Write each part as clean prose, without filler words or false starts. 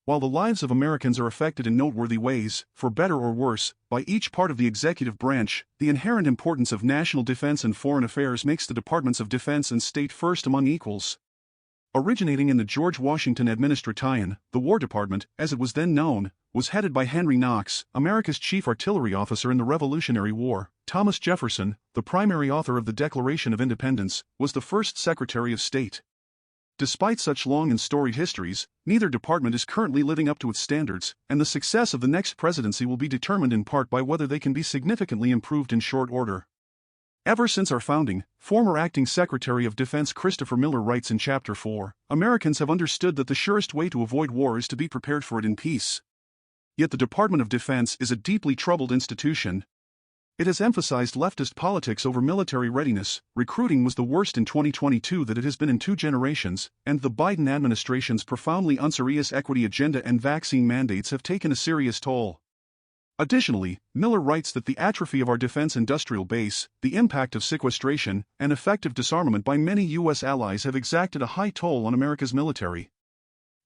While the lives of Americans are affected in noteworthy ways, for better or worse, by each part of the executive branch, the inherent importance of national defense and foreign affairs makes the Departments of Defense and State first among equals. Originating in the George Washington Administration, the War Department, as it was then known, was headed by Henry Knox, America's chief artillery officer in the Revolutionary War. Thomas Jefferson, the primary author of the Declaration of Independence, was the first Secretary of State. Despite such long and storied histories, neither department is currently living up to its standards, and the success of the next presidency will be determined in part by whether they can be significantly improved in short order. Ever since our founding, former Acting Secretary of Defense Christopher Miller writes in Chapter 4, Americans have understood that the surest way to avoid war is to be prepared for it in peace. Yet the Department of Defense is a deeply troubled institution. It has emphasized leftist politics over military readiness, recruiting was the worst in 2022 that it has been in 2 generations, and the Biden administration's profoundly unserious equity agenda and vaccine mandates have taken a serious toll. Additionally, Miller writes that the atrophy of our defense industrial base, the impact of sequestration, and effective disarmament by many U.S. allies have exacted a high toll on America's military.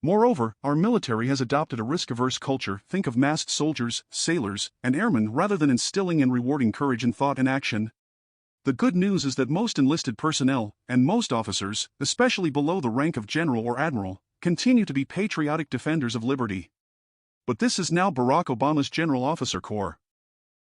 Moreover, our military has adopted a risk-averse culture. Think of masked soldiers, sailors, and airmen rather than instilling and rewarding courage in thought and action. The good news is that most enlisted personnel, and most officers, especially below the rank of general or admiral, continue to be patriotic defenders of liberty. But this is now Barack Obama's General Officer Corps.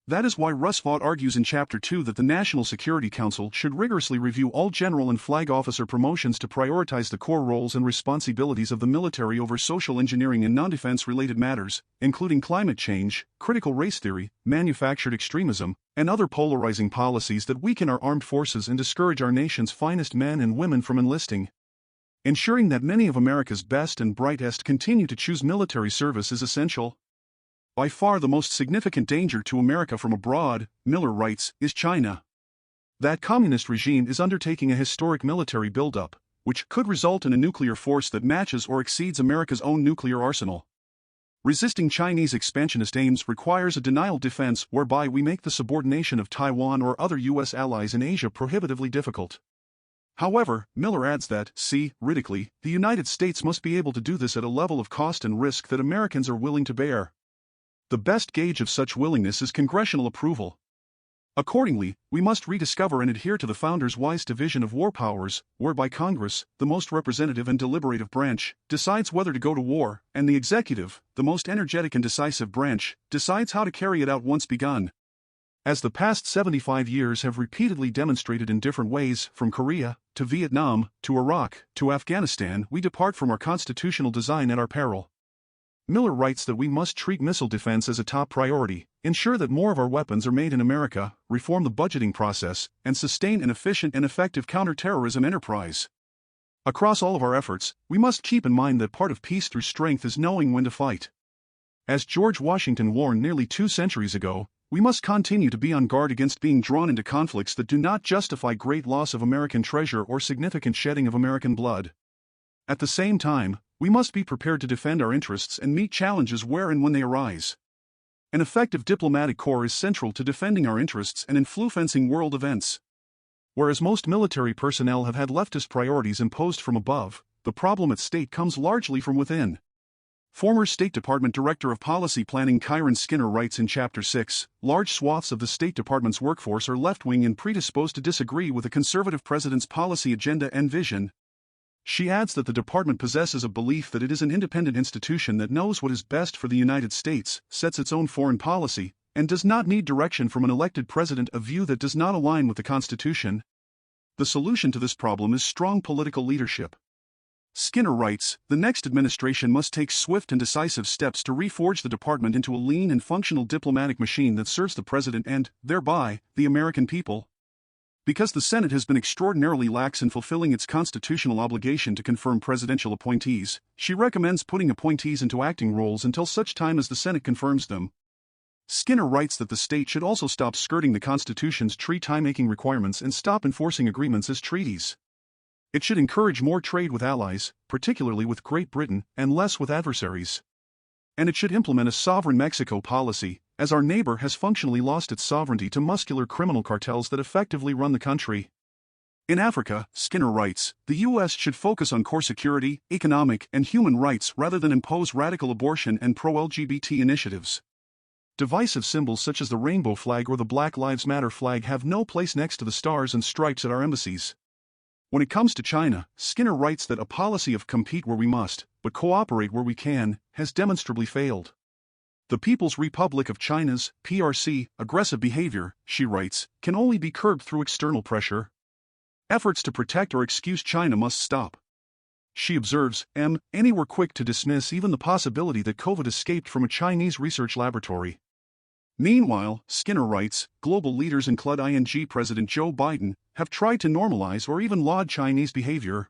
That is why Russ Vought argues in Chapter 2 that the National Security Council should rigorously review all general and flag officer promotions to prioritize the core roles and responsibilities of the military over social engineering and non-defense-related matters, including climate change, critical race theory, manufactured extremism, and other polarizing policies that weaken our armed forces and discourage our nation's finest men and women from enlisting. Ensuring that many of America's best and brightest continue to choose military service is essential. By far the most significant danger to America from abroad, Miller writes, is China. That communist regime is undertaking a historic military buildup, which could result in a nuclear force that matches or exceeds America's own nuclear arsenal. Resisting Chinese expansionist aims requires a denial defense whereby we make the subordination of Taiwan or other U.S. allies in Asia prohibitively difficult. However, Miller adds that, critically, the United States must be able to do this at a level of cost and risk that Americans are willing to bear. The best gauge of such willingness is congressional approval. Accordingly, we must rediscover and adhere to the Founders' wise division of war powers, whereby Congress, the most representative and deliberative branch, decides whether to go to war, and the executive, the most energetic and decisive branch, decides how to carry it out once begun. As the past 75 years have repeatedly demonstrated in different ways, from Korea, to Vietnam, to Iraq, to Afghanistan, we depart from our constitutional design at our peril. Miller writes that we must treat missile defense as a top priority, ensure that more of our weapons are made in America, reform the budgeting process, and sustain an efficient and effective counterterrorism enterprise. Across all of our efforts, we must keep in mind that part of peace through strength is knowing when to fight. As George Washington warned nearly 2 centuries ago, we must continue to be on guard against being drawn into conflicts that do not justify great loss of American treasure or significant shedding of American blood. At the same time, we must be prepared to defend our interests and meet challenges where and when they arise. An effective diplomatic corps is central to defending our interests and influencing world events. Whereas most military personnel have had leftist priorities imposed from above, the problem at stake comes largely from within. Former State Department Director of Policy Planning Kyron Skinner writes in Chapter 6, large swaths of the State Department's workforce are left-wing and predisposed to disagree with the conservative president's policy agenda and vision. She adds that the department possesses a belief that it is an independent institution that knows what is best for the United States, sets its own foreign policy, and does not need direction from an elected president, a view that does not align with the Constitution. The solution to this problem is strong political leadership. Skinner writes, the next administration must take swift and decisive steps to reforge the department into a lean and functional diplomatic machine that serves the president and, thereby, the American people. Because the Senate has been extraordinarily lax in fulfilling its constitutional obligation to confirm presidential appointees, she recommends putting appointees into acting roles until such time as the Senate confirms them. Skinner writes that the state should also stop skirting the Constitution's treaty-making requirements and stop enforcing agreements as treaties. It should encourage more trade with allies, particularly with Great Britain, and less with adversaries. And it should implement a sovereign Mexico policy, as our neighbor has functionally lost its sovereignty to muscular criminal cartels that effectively run the country. In Africa, Skinner writes, the U.S. should focus on core security, economic, and human rights rather than impose radical abortion and pro-LGBT initiatives. Divisive symbols such as the rainbow flag or the Black Lives Matter flag have no place next to the stars and stripes at our embassies. When it comes to China, Skinner writes that a policy of compete where we must, but cooperate where we can, has demonstrably failed. The People's Republic of China's, PRC, aggressive behavior, she writes, can only be curbed through external pressure. Efforts to protect or excuse China must stop. She observes, any were quick to dismiss even the possibility that COVID escaped from a Chinese research laboratory. Meanwhile, Skinner writes, global leaders including President Joe Biden have tried to normalize or even laud Chinese behavior.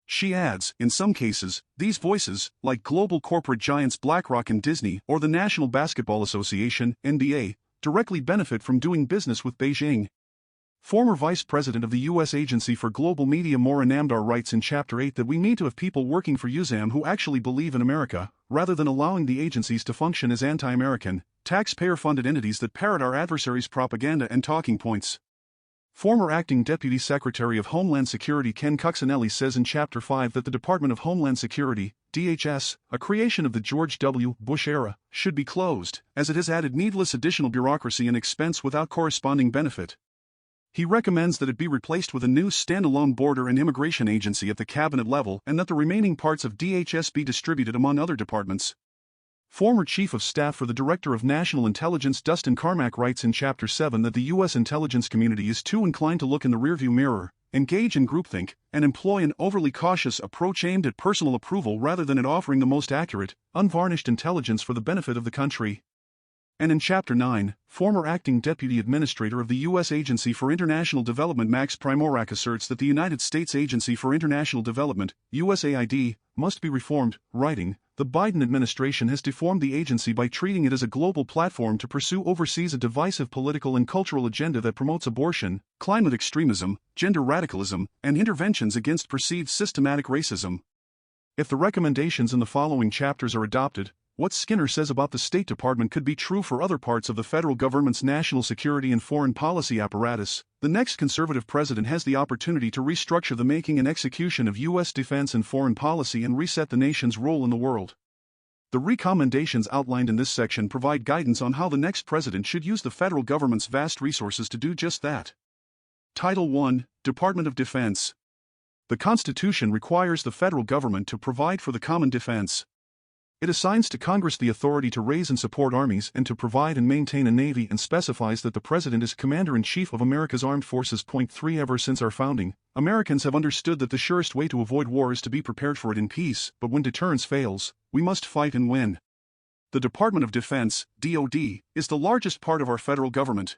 She adds, in some cases, these voices, like global corporate giants BlackRock and Disney or the National Basketball Association, NBA, directly benefit from doing business with Beijing. Former Vice President of the U.S. Agency for Global Media Maura Namdar writes in Chapter 8 that we need to have people working for USAM who actually believe in America, rather than allowing the agencies to function as anti-American, taxpayer-funded entities that parrot our adversaries' propaganda and talking points. Former Acting Deputy Secretary of Homeland Security Ken Cuccinelli says in Chapter 5 that the Department of Homeland Security, DHS, a creation of the George W. Bush era, should be closed, as it has added needless additional bureaucracy and expense without corresponding benefit. He recommends that it be replaced with a new standalone border and immigration agency at the cabinet level and that the remaining parts of DHS be distributed among other departments. Former Chief of Staff for the Director of National Intelligence Dustin Carmack writes in Chapter 7 that the U.S. intelligence community is too inclined to look in the rearview mirror, engage in groupthink, and employ an overly cautious approach aimed at personal approval rather than at offering the most accurate, unvarnished intelligence for the benefit of the country. And in Chapter 9, former Acting Deputy Administrator of the U.S. Agency for International Development Max Primorak asserts that the United States Agency for International Development, USAID, must be reformed, writing, the Biden administration has deformed the agency by treating it as a global platform to pursue overseas a divisive political and cultural agenda that promotes abortion, climate extremism, gender radicalism, and interventions against perceived systematic racism. If the recommendations in the following chapters are adopted, what Skinner says about the State Department could be true for other parts of the federal government's national security and foreign policy apparatus. The next conservative president has the opportunity to restructure the making and execution of U.S. defense and foreign policy and reset the nation's role in the world. The recommendations outlined in this section provide guidance on how the next president should use the federal government's vast resources to do just that. Title 1, Department of Defense. The Constitution requires the federal government to provide for the common defense. It assigns to Congress the authority to raise and support armies and to provide and maintain a navy and specifies that the President is Commander-in-Chief of America's Armed Forces. Point 3 Ever since our founding, Americans have understood that the surest way to avoid war is to be prepared for it in peace, but when deterrence fails, we must fight and win. The Department of Defense, DoD, is the largest part of our federal government.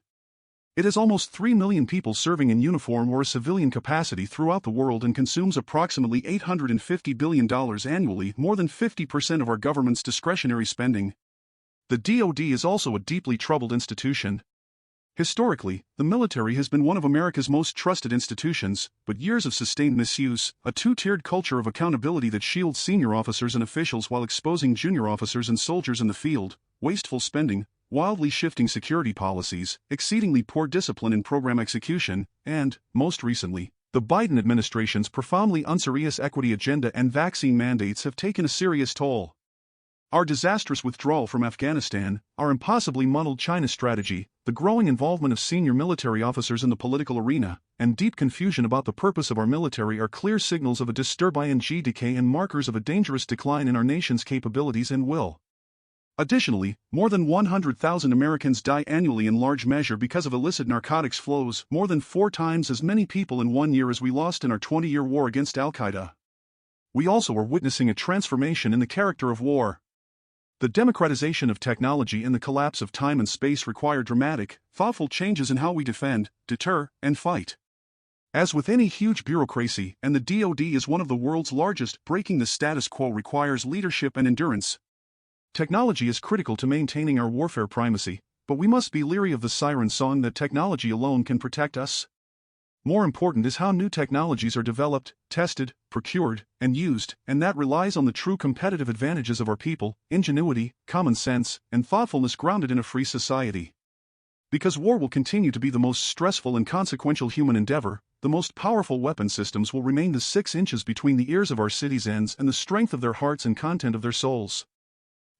It has almost 3 million people serving in uniform or a civilian capacity throughout the world and consumes approximately $850 billion annually, more than 50% of our government's discretionary spending. The DoD is also a deeply troubled institution. Historically, the military has been one of America's most trusted institutions, but years of sustained misuse, a two-tiered culture of accountability that shields senior officers and officials while exposing junior officers and soldiers in the field, wasteful spending, wildly shifting security policies, exceedingly poor discipline in program execution, and, most recently, the Biden administration's profoundly unserious equity agenda and vaccine mandates have taken a serious toll. Our disastrous withdrawal from Afghanistan, our impossibly muddled China strategy, the growing involvement of senior military officers in the political arena, and deep confusion about the purpose of our military are clear signals of a disturbing decay and markers of a dangerous decline in our nation's capabilities and will. Additionally, more than 100,000 Americans die annually in large measure because of illicit narcotics flows, more than 4 times as many people in 1 year as we lost in our 20-year war against Al-Qaeda. We also are witnessing a transformation in the character of war. The democratization of technology and the collapse of time and space require dramatic, thoughtful changes in how we defend, deter, and fight. As with any huge bureaucracy, and the DoD is one of the world's largest, breaking the status quo requires leadership and endurance. Technology is critical to maintaining our warfare primacy, but we must be leery of the siren song that technology alone can protect us. More important is how new technologies are developed, tested, procured, and used, and that relies on the true competitive advantages of our people, ingenuity, common sense, and thoughtfulness grounded in a free society. Because war will continue to be the most stressful and consequential human endeavor, the most powerful weapon systems will remain the 6 inches between the ears of our citizens and the strength of their hearts and content of their souls.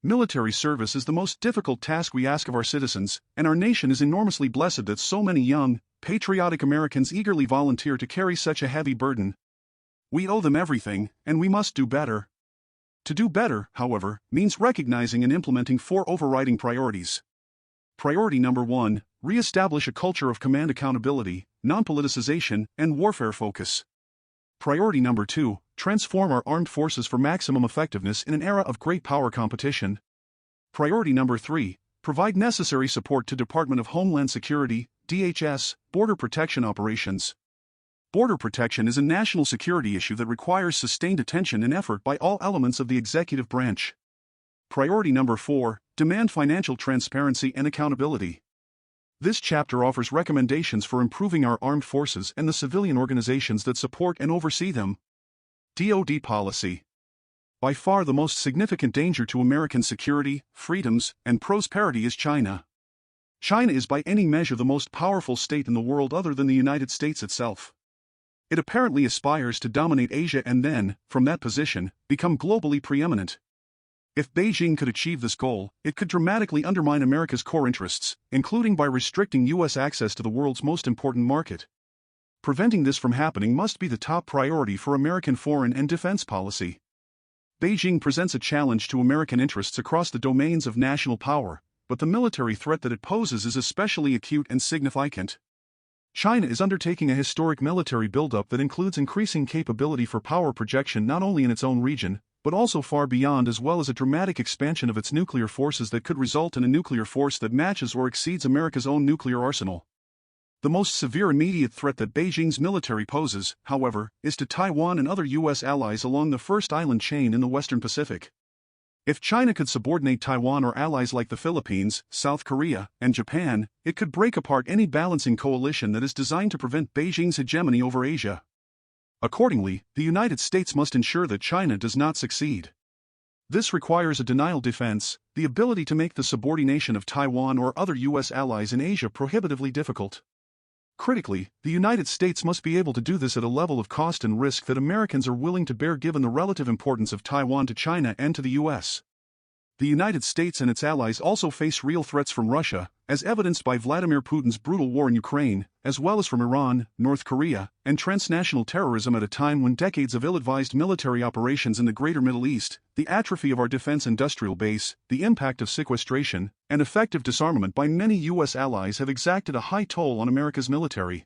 Military service is the most difficult task we ask of our citizens, and our nation is enormously blessed that so many young, patriotic Americans eagerly volunteer to carry such a heavy burden. We owe them everything, and we must do better. To do better, however, means recognizing and implementing 4 overriding priorities. Priority number 1, re-establish a culture of command accountability, non-politicization, and warfare focus. Priority number 2, transform our armed forces for maximum effectiveness in an era of great power competition. Priority number 3, provide necessary support to Department of Homeland Security, DHS, border protection operations. Border protection is a national security issue that requires sustained attention and effort by all elements of the executive branch. Priority number 4, demand financial transparency and accountability. This chapter offers recommendations for improving our armed forces and the civilian organizations that support and oversee them. DoD policy. By far the most significant danger to American security, freedoms, and prosperity is China. China is by any measure the most powerful state in the world other than the United States itself. It apparently aspires to dominate Asia and then, from that position, become globally preeminent. If Beijing could achieve this goal, it could dramatically undermine America's core interests, including by restricting U.S. access to the world's most important market. Preventing this from happening must be the top priority for American foreign and defense policy. Beijing presents a challenge to American interests across the domains of national power, but the military threat that it poses is especially acute and significant. China is undertaking a historic military buildup that includes increasing capability for power projection not only in its own region, but also far beyond, as well as a dramatic expansion of its nuclear forces that could result in a nuclear force that matches or exceeds America's own nuclear arsenal. The most severe immediate threat that Beijing's military poses, however, is to Taiwan and other U.S. allies along the first island chain in the Western Pacific. If China could subordinate Taiwan or allies like the Philippines, South Korea, and Japan, it could break apart any balancing coalition that is designed to prevent Beijing's hegemony over Asia. Accordingly, the United States must ensure that China does not succeed. This requires a denial defense, the ability to make the subordination of Taiwan or other U.S. allies in Asia prohibitively difficult. Critically, the United States must be able to do this at a level of cost and risk that Americans are willing to bear given the relative importance of Taiwan to China and to the U.S. The United States and its allies also face real threats from Russia, as evidenced by Vladimir Putin's brutal war in Ukraine, as well as from Iran, North Korea, and transnational terrorism at a time when decades of ill-advised military operations in the greater Middle East, the atrophy of our defense industrial base, the impact of sequestration, and effective disarmament by many U.S. allies have exacted a high toll on America's military.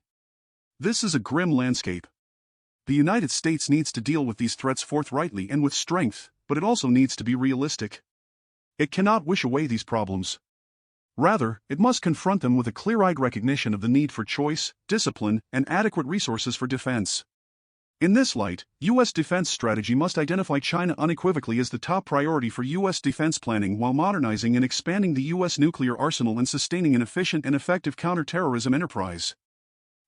This is a grim landscape. The United States needs to deal with these threats forthrightly and with strength, but it also needs to be realistic. It cannot wish away these problems. Rather, it must confront them with a clear-eyed recognition of the need for choice, discipline, and adequate resources for defense. In this light, U.S. defense strategy must identify China unequivocally as the top priority for U.S. defense planning while modernizing and expanding the U.S. nuclear arsenal and sustaining an efficient and effective counterterrorism enterprise.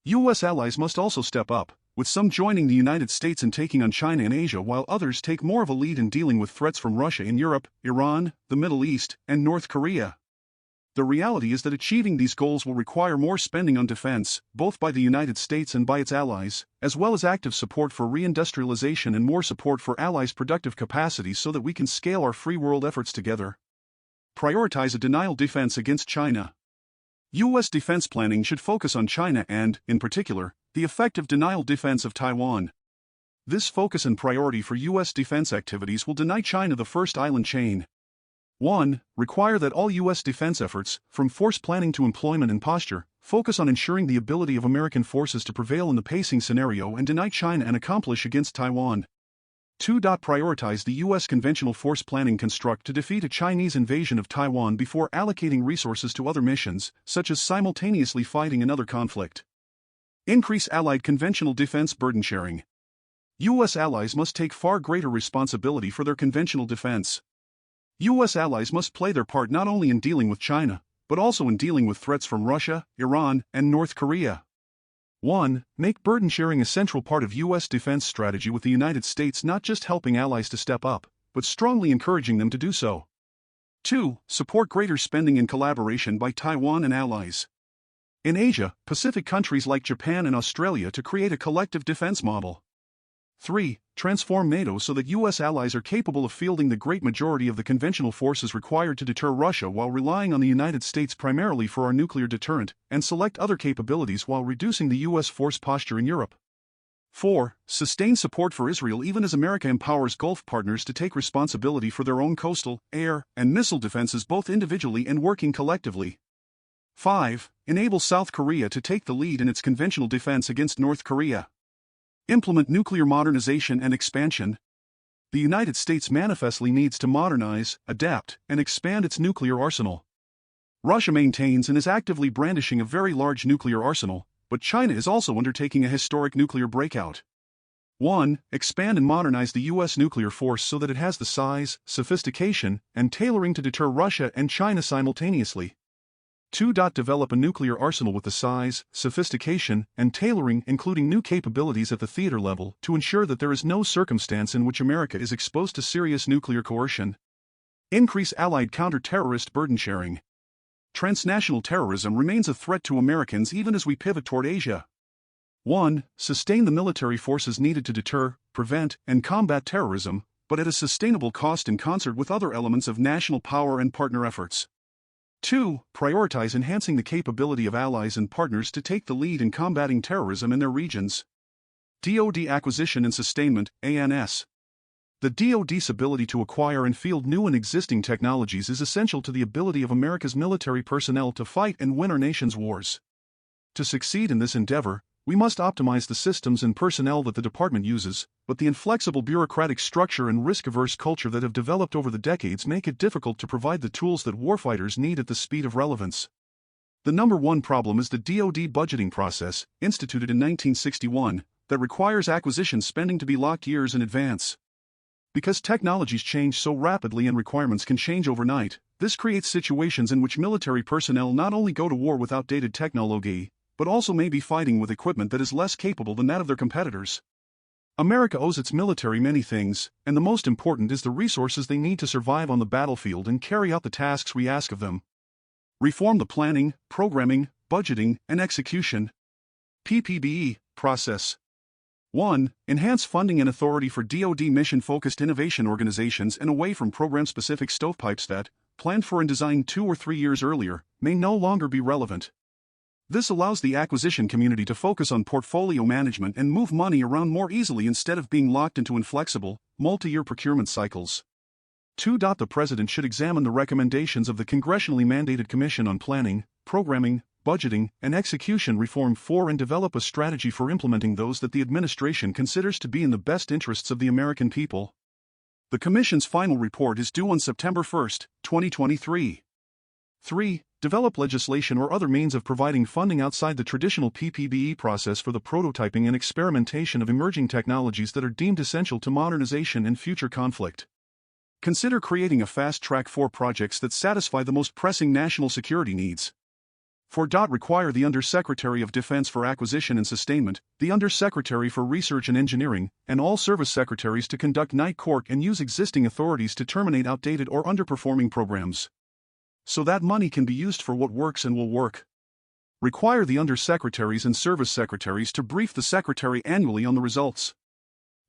U.S. allies must also step up, with some joining the United States in taking on China in Asia while others take more of a lead in dealing with threats from Russia in Europe, Iran, the Middle East, and North Korea. The reality is that achieving these goals will require more spending on defense, both by the United States and by its allies, as well as active support for reindustrialization and more support for allies' productive capacities so that we can scale our free world efforts together. Prioritize a denial defense against China. U.S. defense planning should focus on China and, in particular, the effective denial defense of Taiwan. This focus and priority for U.S. defense activities will deny China the first island chain. 1. Require that all U.S. defense efforts, from force planning to employment and posture, focus on ensuring the ability of American forces to prevail in the pacing scenario and deny China and accomplish against Taiwan. 2. Prioritize the U.S. conventional force planning construct to defeat a Chinese invasion of Taiwan before allocating resources to other missions, such as simultaneously fighting another conflict. Increase Allied conventional defense burden sharing. U.S. allies must take far greater responsibility for their conventional defense. U.S. allies must play their part not only in dealing with China, but also in dealing with threats from Russia, Iran, and North Korea. 1. Make burden sharing a central part of U.S. defense strategy, with the United States not just helping allies to step up, but strongly encouraging them to do so. 2. Support greater spending and collaboration by Taiwan and allies. In Asia, Pacific countries like Japan and Australia to create a collective defense model. 3. Transform NATO so that U.S. allies are capable of fielding the great majority of the conventional forces required to deter Russia while relying on the United States primarily for our nuclear deterrent, and select other capabilities while reducing the U.S. force posture in Europe. 4. Sustain support for Israel even as America empowers Gulf partners to take responsibility for their own coastal, air, and missile defenses both individually and working collectively. 5. Enable South Korea to take the lead in its conventional defense against North Korea. Implement nuclear modernization and expansion. The United States manifestly needs to modernize, adapt, and expand its nuclear arsenal. Russia maintains and is actively brandishing a very large nuclear arsenal, but China is also undertaking a historic nuclear breakout. 1. Expand and modernize the U.S. nuclear force so that it has the size, sophistication, and tailoring to deter Russia and China simultaneously. 2. Develop a nuclear arsenal with the size, sophistication, and tailoring including new capabilities at the theater level to ensure that there is no circumstance in which America is exposed to serious nuclear coercion. Increase Allied counter-terrorist burden sharing. Transnational terrorism remains a threat to Americans even as we pivot toward Asia. 1. Sustain the military forces needed to deter, prevent, and combat terrorism, but at a sustainable cost in concert with other elements of national power and partner efforts. 2. Prioritize enhancing the capability of allies and partners to take the lead in combating terrorism in their regions. DoD Acquisition and Sustainment, ANS. The DoD's ability to acquire and field new and existing technologies is essential to the ability of America's military personnel to fight and win our nation's wars. To succeed in this endeavor, we must optimize the systems and personnel that the department uses, but the inflexible bureaucratic structure and risk-averse culture that have developed over the decades make it difficult to provide the tools that warfighters need at the speed of relevance. The number one problem is the DoD budgeting process, instituted in 1961, that requires acquisition spending to be locked years in advance. Because technologies change so rapidly and requirements can change overnight, this creates situations in which military personnel not only go to war with outdated technology, but also may be fighting with equipment that is less capable than that of their competitors. America owes its military many things, and the most important is the resources they need to survive on the battlefield and carry out the tasks we ask of them. Reform the planning, programming, budgeting, and execution (PPBE) process. 1. Enhance funding and authority for DoD mission-focused innovation organizations and away from program-specific stovepipes that, planned for and designed 2 or 3 years earlier, may no longer be relevant. This allows the acquisition community to focus on portfolio management and move money around more easily instead of being locked into inflexible, multi-year procurement cycles. 2. The President should examine the recommendations of the congressionally mandated Commission on Planning, Programming, Budgeting, and Execution Reform 4 and develop a strategy for implementing those that the administration considers to be in the best interests of the American people. The Commission's final report is due on September 1, 2023. 3. Develop legislation or other means of providing funding outside the traditional PPBE process for the prototyping and experimentation of emerging technologies that are deemed essential to modernization and future conflict. Consider creating a fast track for projects that satisfy the most pressing national security needs. 4. Require the Undersecretary of Defense for Acquisition and Sustainment, the Undersecretary for Research and Engineering, and all service secretaries to conduct night court and use existing authorities to terminate outdated or underperforming programs, so that money can be used for what works and will work. Require the undersecretaries and service secretaries to brief the Secretary annually on the results.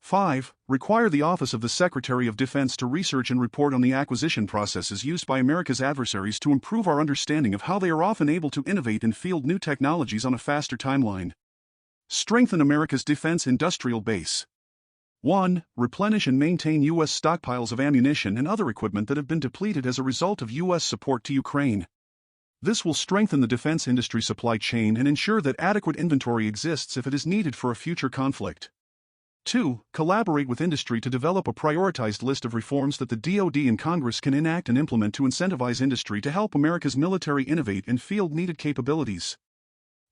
5. Require the Office of the Secretary of Defense to research and report on the acquisition processes used by America's adversaries to improve our understanding of how they are often able to innovate and field new technologies on a faster timeline. Strengthen America's defense industrial base. 1. Replenish and maintain U.S. stockpiles of ammunition and other equipment that have been depleted as a result of U.S. support to Ukraine. This will strengthen the defense industry supply chain and ensure that adequate inventory exists if it is needed for a future conflict. 2. Collaborate with industry to develop a prioritized list of reforms that the DoD and Congress can enact and implement to incentivize industry to help America's military innovate and field needed capabilities.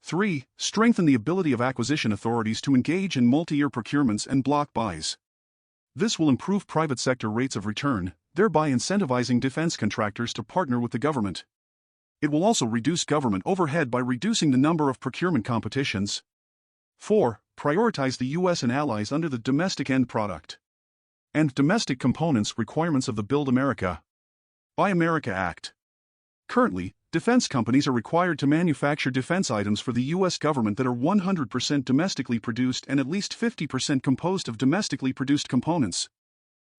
3. Strengthen the ability of acquisition authorities to engage in multi-year procurements and block buys. This will improve private sector rates of return, thereby incentivizing defense contractors to partner with the government. It will also reduce government overhead by reducing the number of procurement competitions. 4. Prioritize the U.S. and allies under the Domestic End Product and Domestic Components requirements of the Build America, Buy America Act. Currently, defense companies are required to manufacture defense items for the U.S. government that are 100% domestically produced and at least 50% composed of domestically produced components.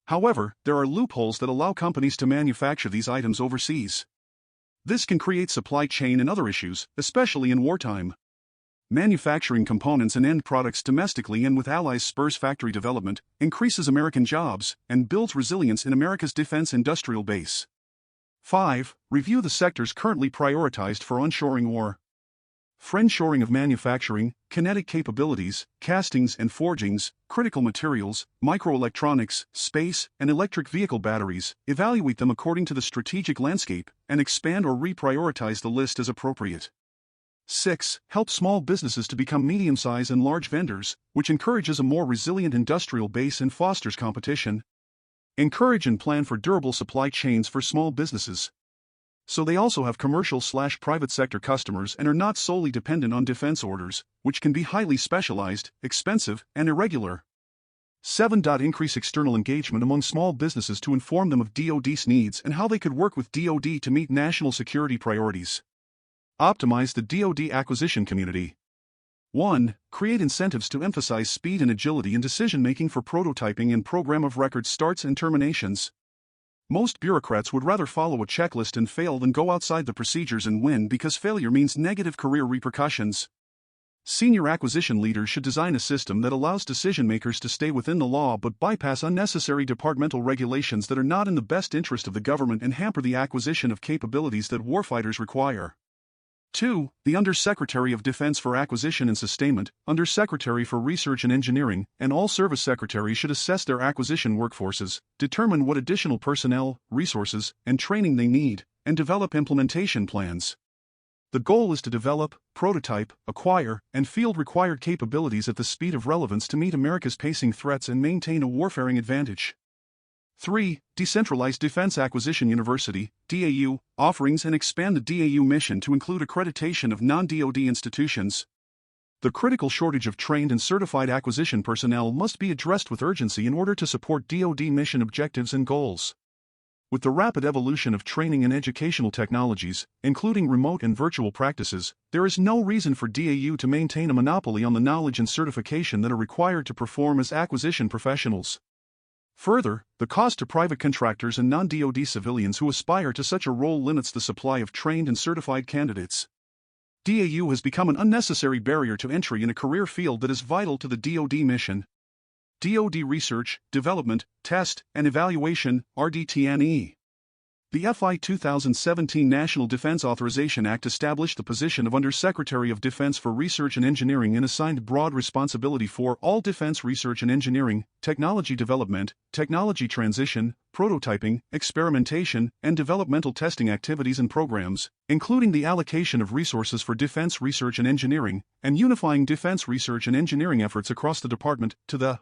However, there are loopholes that allow companies to manufacture these items overseas. This can create supply chain and other issues, especially in wartime. Manufacturing components and end products domestically and with allies spurs factory development, increases American jobs, and builds resilience in America's defense industrial base. 5. Review the sectors currently prioritized for onshoring or friendshoring of manufacturing, kinetic capabilities, castings and forgings, critical materials, microelectronics, space, and electric vehicle batteries. Evaluate them according to the strategic landscape, and expand or reprioritize the list as appropriate. 6. Help small businesses to become medium-sized and large vendors, which encourages a more resilient industrial base and fosters competition. Encourage and plan for durable supply chains for small businesses, so they also have commercial/private sector customers and are not solely dependent on defense orders, which can be highly specialized, expensive, and irregular. 7. Increase external engagement among small businesses to inform them of DoD's needs and how they could work with DoD to meet national security priorities. Optimize the DoD acquisition community. 1. Create incentives to emphasize speed and agility in decision-making for prototyping and program of record starts and terminations. Most bureaucrats would rather follow a checklist and fail than go outside the procedures and win because failure means negative career repercussions. Senior acquisition leaders should design a system that allows decision-makers to stay within the law but bypass unnecessary departmental regulations that are not in the best interest of the government and hamper the acquisition of capabilities that warfighters require. 2. The Undersecretary of Defense for Acquisition and Sustainment, Undersecretary for Research and Engineering, and all service secretaries should assess their acquisition workforces, determine what additional personnel, resources, and training they need, and develop implementation plans. The goal is to develop, prototype, acquire, and field required capabilities at the speed of relevance to meet America's pacing threats and maintain a warfaring advantage. 3. Decentralize Defense Acquisition University, DAU, offerings and expand the DAU mission to include accreditation of non-DoD institutions. The critical shortage of trained and certified acquisition personnel must be addressed with urgency in order to support DoD mission objectives and goals. With the rapid evolution of training and educational technologies, including remote and virtual practices, there is no reason for DAU to maintain a monopoly on the knowledge and certification that are required to perform as acquisition professionals. Further, the cost to private contractors and non-DoD civilians who aspire to such a role limits the supply of trained and certified candidates. DAU has become an unnecessary barrier to entry in a career field that is vital to the DoD mission. DoD Research, Development, Test, and Evaluation, RDT&E. The FY 2017 National Defense Authorization Act established the position of Undersecretary of Defense for Research and Engineering and assigned broad responsibility for all defense research and engineering, technology development, technology transition, prototyping, experimentation, and developmental testing activities and programs, including the allocation of resources for defense research and engineering, and unifying defense research and engineering efforts across the department to the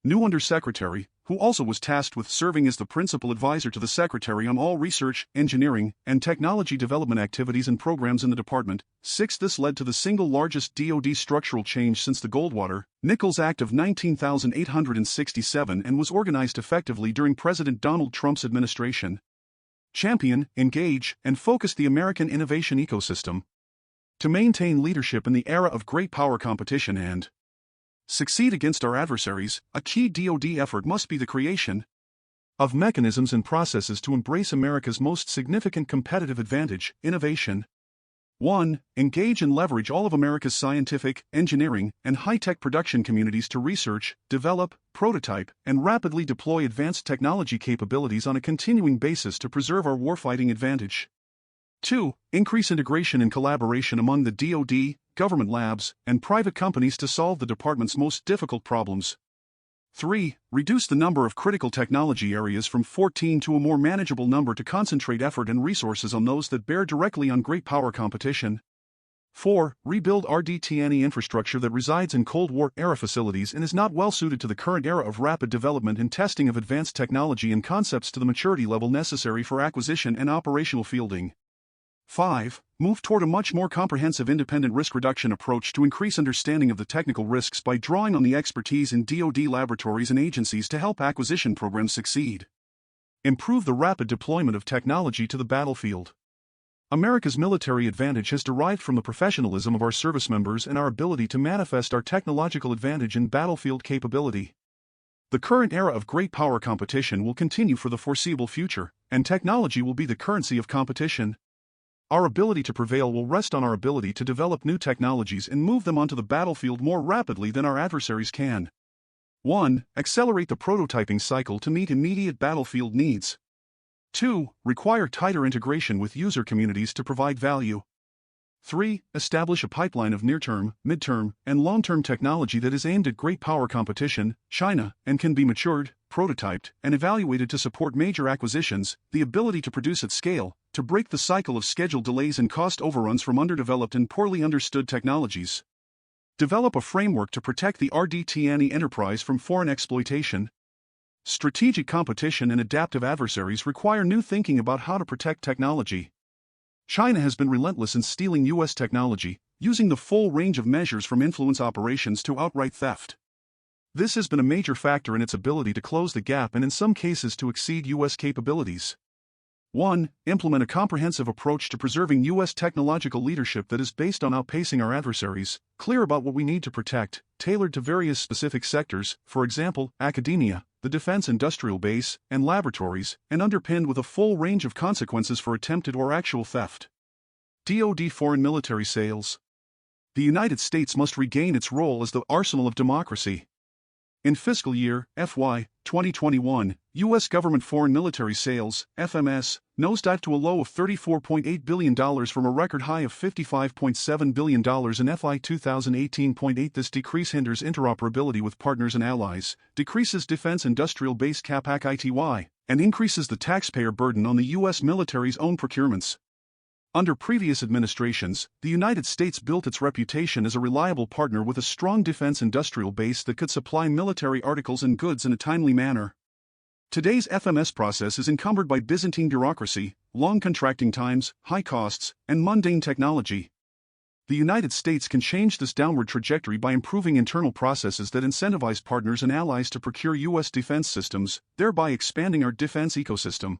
new Undersecretary, who also was tasked with serving as the principal advisor to the Secretary on all research, engineering, and technology development activities and programs in the department. 6. This led to the single largest DoD structural change since the Goldwater-Nichols Act of 19,867 and was organized effectively during President Donald Trump's administration. Champion, engage, and focus the American innovation ecosystem to maintain leadership in the era of great power competition and succeed against our adversaries. A key DoD effort must be the creation of mechanisms and processes to embrace America's most significant competitive advantage, innovation. 1. Engage and leverage all of America's scientific, engineering, and high-tech production communities to research, develop, prototype, and rapidly deploy advanced technology capabilities on a continuing basis to preserve our warfighting advantage. 2. Increase integration and collaboration among the DoD, government labs, and private companies to solve the department's most difficult problems. 3. Reduce the number of critical technology areas from 14 to a more manageable number to concentrate effort and resources on those that bear directly on great power competition. 4. Rebuild RDT&E infrastructure that resides in Cold War-era facilities and is not well suited to the current era of rapid development and testing of advanced technology and concepts to the maturity level necessary for acquisition and operational fielding. 5. Move toward a much more comprehensive independent risk reduction approach to increase understanding of the technical risks by drawing on the expertise in DoD laboratories and agencies to help acquisition programs succeed. Improve the rapid deployment of technology to the battlefield. America's military advantage has derived from the professionalism of our service members and our ability to manifest our technological advantage in battlefield capability. The current era of great power competition will continue for the foreseeable future, and technology will be the currency of competition. Our ability to prevail will rest on our ability to develop new technologies and move them onto the battlefield more rapidly than our adversaries can. 1. Accelerate the prototyping cycle to meet immediate battlefield needs. 2. Require tighter integration with user communities to provide value. 3. Establish a pipeline of near-term, mid-term, and long-term technology that is aimed at great power competition, China, and can be matured, prototyped, and evaluated to support major acquisitions, the ability to produce at scale, to break the cycle of schedule delays and cost overruns from underdeveloped and poorly understood technologies. Develop a framework to protect the RDT&E enterprise from foreign exploitation. Strategic competition and adaptive adversaries require new thinking about how to protect technology. China has been relentless in stealing U.S. technology, using the full range of measures from influence operations to outright theft. This has been a major factor in its ability to close the gap and in some cases to exceed U.S. capabilities. 1. Implement a comprehensive approach to preserving U.S. technological leadership that is based on outpacing our adversaries, clear about what we need to protect, tailored to various specific sectors, for example, academia, the defense industrial base, and laboratories, and underpinned with a full range of consequences for attempted or actual theft. DoD foreign military sales. The United States must regain its role as the arsenal of democracy. In fiscal year FY 2021, U.S. government foreign military sales, FMS, nosedived to a low of $34.8 billion from a record high of $55.7 billion in FY 2018.8. This decrease hinders interoperability with partners and allies, decreases defense industrial base CapEx, and increases the taxpayer burden on the U.S. military's own procurements. Under previous administrations, the United States built its reputation as a reliable partner with a strong defense industrial base that could supply military articles and goods in a timely manner. Today's FMS process is encumbered by Byzantine bureaucracy, long contracting times, high costs, and mundane technology. The United States can change this downward trajectory by improving internal processes that incentivize partners and allies to procure U.S. defense systems, thereby expanding our defense ecosystem.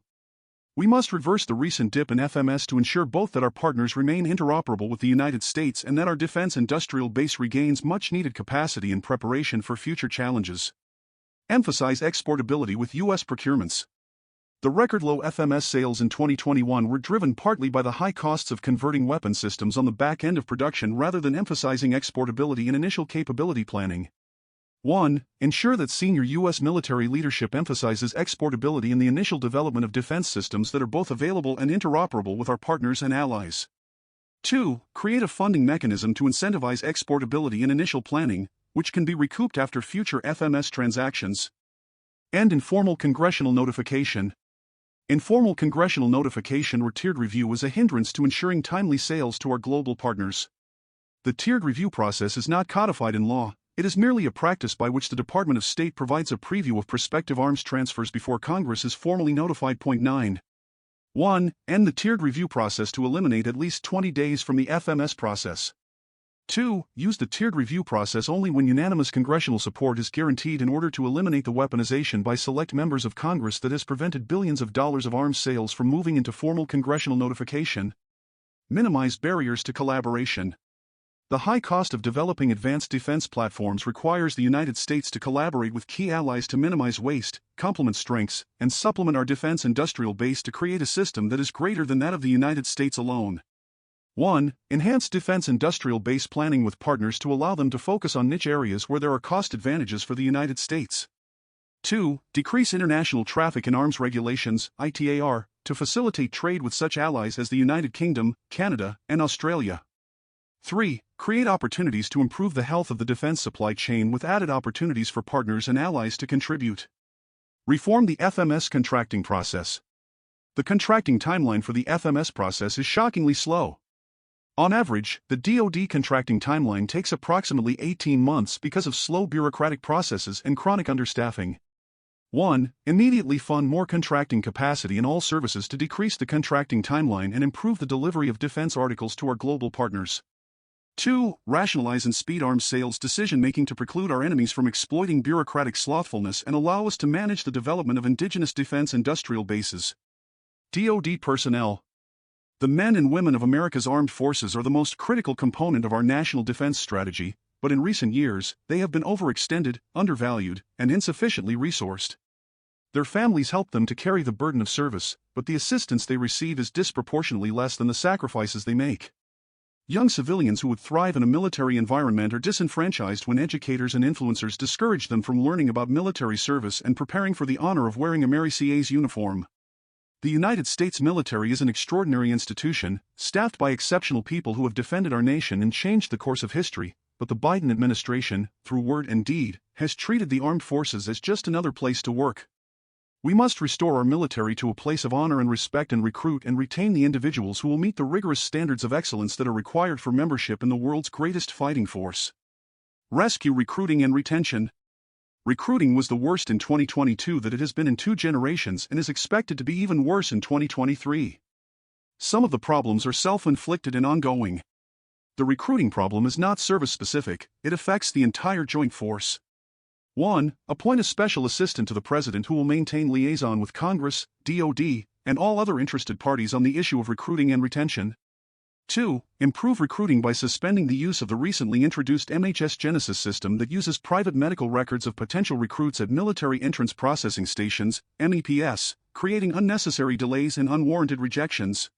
We must reverse the recent dip in FMS to ensure both that our partners remain interoperable with the United States and that our defense industrial base regains much-needed capacity in preparation for future challenges. Emphasize exportability with U.S. procurements. The record-low FMS sales in 2021 were driven partly by the high costs of converting weapon systems on the back end of production rather than emphasizing exportability in initial capability planning. 1. Ensure that senior U.S. military leadership emphasizes exportability in the initial development of defense systems that are both available and interoperable with our partners and allies. 2. Create a funding mechanism to incentivize exportability in initial planning, which can be recouped after future FMS transactions. And informal congressional notification. Informal congressional notification or tiered review is a hindrance to ensuring timely sales to our global partners. The tiered review process is not codified in law. It is merely a practice by which the Department of State provides a preview of prospective arms transfers before Congress is formally notified. 9. 1. End the tiered review process to eliminate at least 20 days from the FMS process. 2. Use the tiered review process only when unanimous congressional support is guaranteed in order to eliminate the weaponization by select members of Congress that has prevented billions of dollars of arms sales from moving into formal congressional notification. Minimize barriers to collaboration. The high cost of developing advanced defense platforms requires the United States to collaborate with key allies to minimize waste, complement strengths, and supplement our defense industrial base to create a system that is greater than that of the United States alone. 1. Enhance defense industrial base planning with partners to allow them to focus on niche areas where there are cost advantages for the United States. 2. Decrease international traffic in arms regulations, ITAR, to facilitate trade with such allies as the United Kingdom, Canada, and Australia. 3. Create opportunities to improve the health of the defense supply chain with added opportunities for partners and allies to contribute. Reform the FMS contracting process. The contracting timeline for the FMS process is shockingly slow. On average, the DoD contracting timeline takes approximately 18 months because of slow bureaucratic processes and chronic understaffing. 1. Immediately fund more contracting capacity in all services to decrease the contracting timeline and improve the delivery of defense articles to our global partners. 2. Rationalize and speed arms sales decision-making to preclude our enemies from exploiting bureaucratic slothfulness and allow us to manage the development of indigenous defense industrial bases. DoD personnel. The men and women of America's armed forces are the most critical component of our national defense strategy, but in recent years, they have been overextended, undervalued, and insufficiently resourced. Their families help them to carry the burden of service, but the assistance they receive is disproportionately less than the sacrifices they make. Young civilians who would thrive in a military environment are disenfranchised when educators and influencers discourage them from learning about military service and preparing for the honor of wearing America's uniform. The United States military is an extraordinary institution, staffed by exceptional people who have defended our nation and changed the course of history, but the Biden administration, through word and deed, has treated the armed forces as just another place to work. We must restore our military to a place of honor and respect and recruit and retain the individuals who will meet the rigorous standards of excellence that are required for membership in the world's greatest fighting force. Rescue recruiting and retention. Recruiting was the worst in 2022 that it has been in 2 generations and is expected to be even worse in 2023. Some of the problems are self-inflicted and ongoing. The recruiting problem is not service-specific, it affects the entire joint force. 1. Appoint a special assistant to the President who will maintain liaison with Congress, DoD, and all other interested parties on the issue of recruiting and retention. 2. Improve recruiting by suspending the use of the recently introduced MHS Genesis system that uses private medical records of potential recruits at military entrance processing stations, MEPS, creating unnecessary delays and unwarranted rejections.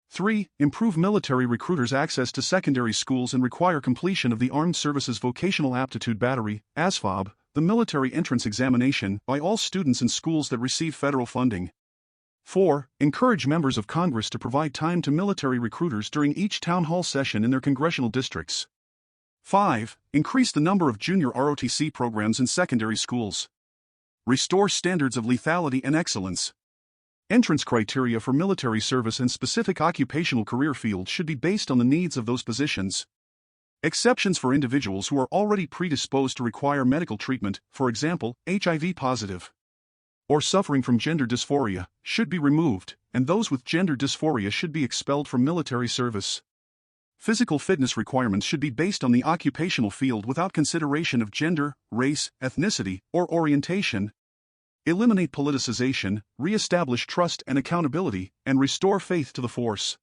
3. Improve military recruiters' access to secondary schools and require completion of the Armed Services Vocational Aptitude Battery, ASVAB, the military entrance examination, by all students in schools that receive federal funding. 4. Encourage members of Congress to provide time to military recruiters during each town hall session in their congressional districts. 5. Increase the number of junior ROTC programs in secondary schools. Restore standards of lethality and excellence. Entrance criteria for military service and specific occupational career fields should be based on the needs of those positions. Exceptions for individuals who are already predisposed to require medical treatment, for example, HIV positive or suffering from gender dysphoria, should be removed, and those with gender dysphoria should be expelled from military service. Physical fitness requirements should be based on the occupational field without consideration of gender, race, ethnicity, or orientation. Eliminate politicization, re-establish trust and accountability, and restore faith to the force.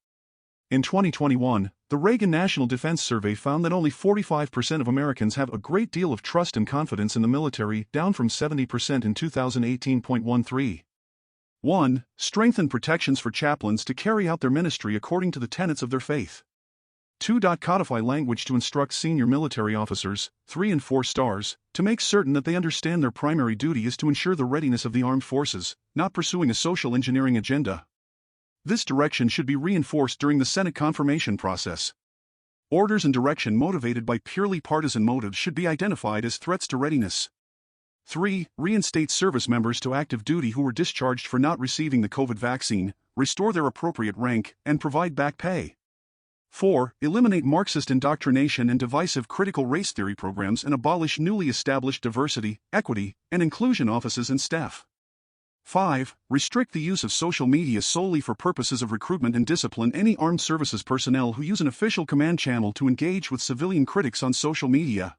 In 2021, the Reagan National Defense Survey found that only 45% of Americans have a great deal of trust and confidence in the military, down from 70% in 2018.13. 1. Strengthen protections for chaplains to carry out their ministry according to the tenets of their faith. 2. Codify language to instruct senior military officers, 3 and 4 stars, to make certain that they understand their primary duty is to ensure the readiness of the armed forces, not pursuing a social engineering agenda. This direction should be reinforced during the Senate confirmation process. Orders and direction motivated by purely partisan motives should be identified as threats to readiness. 3. Reinstate service members to active duty who were discharged for not receiving the COVID vaccine, restore their appropriate rank, and provide back pay. 4. Eliminate Marxist indoctrination and divisive critical race theory programs and abolish newly established diversity, equity, and inclusion offices and staff. 5. Restrict the use of social media solely for purposes of recruitment and discipline any armed services personnel who use an official command channel to engage with civilian critics on social media.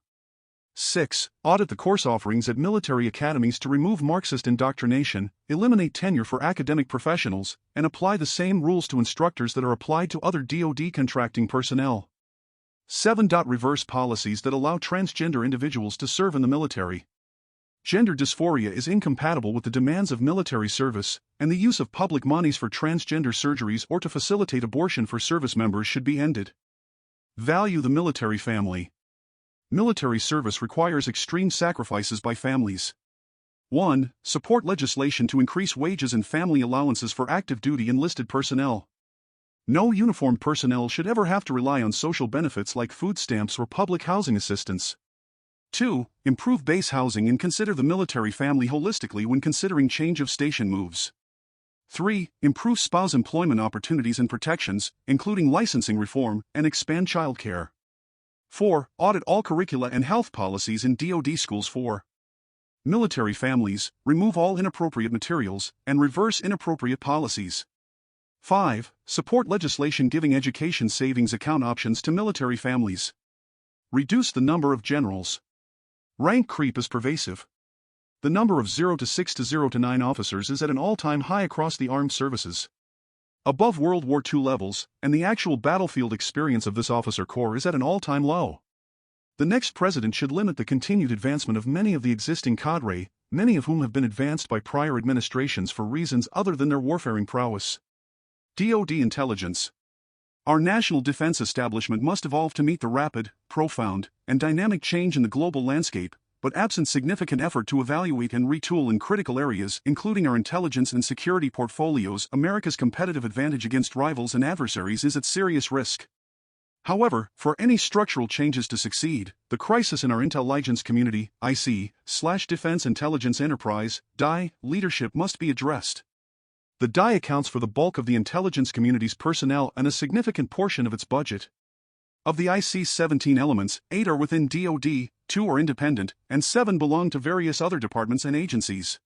6. Audit the course offerings at military academies to remove Marxist indoctrination, eliminate tenure for academic professionals, and apply the same rules to instructors that are applied to other DoD contracting personnel. 7. Reverse policies that allow transgender individuals to serve in the military. Gender dysphoria is incompatible with the demands of military service, and the use of public monies for transgender surgeries or to facilitate abortion for service members should be ended. Value the military family. Military service requires extreme sacrifices by families. 1. Support legislation to increase wages and family allowances for active duty enlisted personnel. No uniformed personnel should ever have to rely on social benefits like food stamps or public housing assistance. 2. Improve base housing and consider the military family holistically when considering change of station moves. 3. Improve spouse employment opportunities and protections, including licensing reform, and expand childcare. 4. Audit all curricula and health policies in DoD schools. 4. Military families, remove all inappropriate materials, and reverse inappropriate policies. 5. Support legislation giving education savings account options to military families. Reduce the number of generals. Rank creep is pervasive. The number of 0 to 6 to 0 to 9 officers is at an all-time high across the armed services. above World War II levels, and the actual battlefield experience of this officer corps is at an all-time low. The next president should limit the continued advancement of many of the existing cadre, many of whom have been advanced by prior administrations for reasons other than their warfaring prowess. DoD intelligence. Our national defense establishment must evolve to meet the rapid, profound, and dynamic change in the global landscape, but absent significant effort to evaluate and retool in critical areas, including our intelligence and security portfolios, America's competitive advantage against rivals and adversaries is at serious risk. However, for any structural changes to succeed, the crisis in our intelligence community, IC/Defense Intelligence Enterprise, DI, leadership must be addressed. The DI accounts for the bulk of the intelligence community's personnel and a significant portion of its budget. Of the IC's 17 elements, 8 are within DoD, 2 are independent, and 7 belong to various other departments and agencies.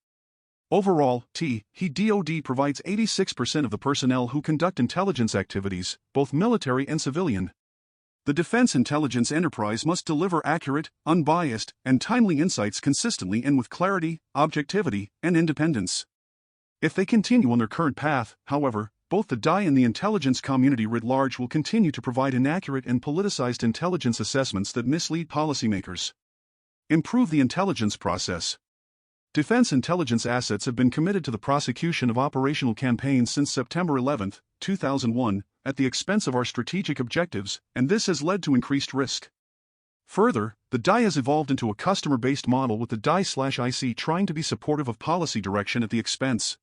Overall, DoD provides 86% of the personnel who conduct intelligence activities, both military and civilian. The Defense Intelligence Enterprise must deliver accurate, unbiased, and timely insights consistently and with clarity, objectivity, and independence. If they continue on their current path, however, both the DI and the intelligence community writ large will continue to provide inaccurate and politicized intelligence assessments that mislead policymakers. Improve the intelligence process. Defense intelligence assets have been committed to the prosecution of operational campaigns since September 11, 2001, at the expense of our strategic objectives, and this has led to increased risk. Further, the DI has evolved into a customer-based model with the DI/IC trying to be supportive of policy direction at the expense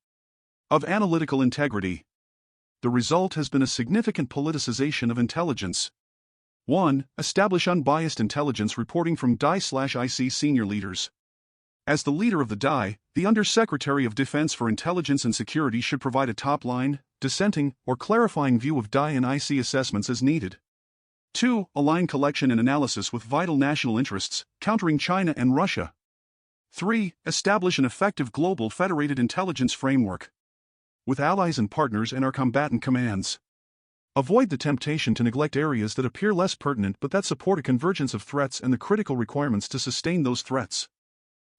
of analytical integrity. The result has been a significant politicization of intelligence. 1. Establish unbiased intelligence reporting from DI/IC senior leaders. As the leader of the DI, the Undersecretary of Defense for Intelligence and Security should provide a top-line, dissenting, or clarifying view of DI and IC assessments as needed. 2. Align collection and analysis with vital national interests, countering China and Russia. 3. Establish an effective global federated intelligence framework with allies and partners and our combatant commands. Avoid the temptation to neglect areas that appear less pertinent but that support a convergence of threats and the critical requirements to sustain those threats.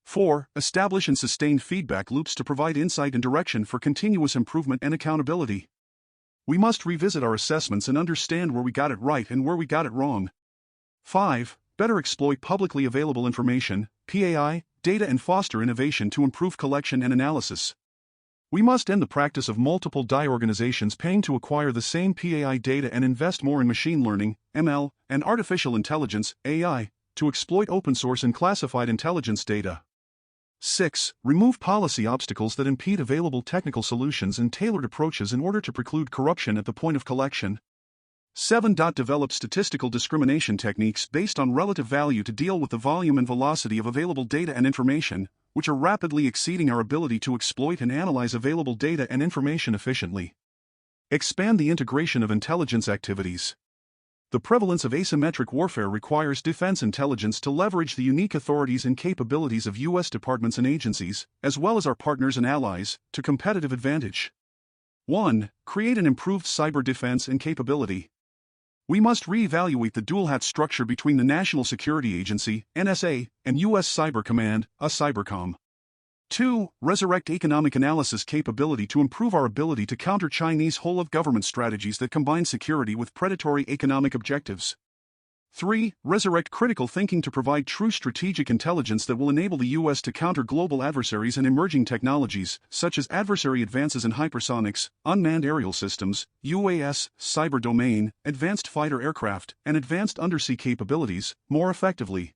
4. Establish and sustain feedback loops to provide insight and direction for continuous improvement and accountability. We must revisit our assessments and understand where we got it right and where we got it wrong. 5. Better exploit publicly available information, PAI, data and foster innovation to improve collection and analysis. We must end the practice of multiple DI organizations paying to acquire the same PAI data and invest more in machine learning, ML, and artificial intelligence, AI, to exploit open source and classified intelligence data. 6. Remove policy obstacles that impede available technical solutions and tailored approaches in order to preclude corruption at the point of collection. 7. Develop statistical discrimination techniques based on relative value to deal with the volume and velocity of available data and information, which are rapidly exceeding our ability to exploit and analyze available data and information efficiently. Expand the integration of intelligence activities. The prevalence of asymmetric warfare requires defense intelligence to leverage the unique authorities and capabilities of U.S. departments and agencies, as well as our partners and allies, to competitive advantage. 1. Create an improved cyber defense and capability. We must re-evaluate the dual-hat structure between the National Security Agency, NSA, and U.S. Cyber Command, Cybercom. 2. Resurrect economic analysis capability to improve our ability to counter Chinese whole-of-government strategies that combine security with predatory economic objectives. 3. Resurrect critical thinking to provide true strategic intelligence that will enable the U.S. to counter global adversaries and emerging technologies, such as adversary advances in hypersonics, unmanned aerial systems, UAS, cyber domain, advanced fighter aircraft, and advanced undersea capabilities, more effectively.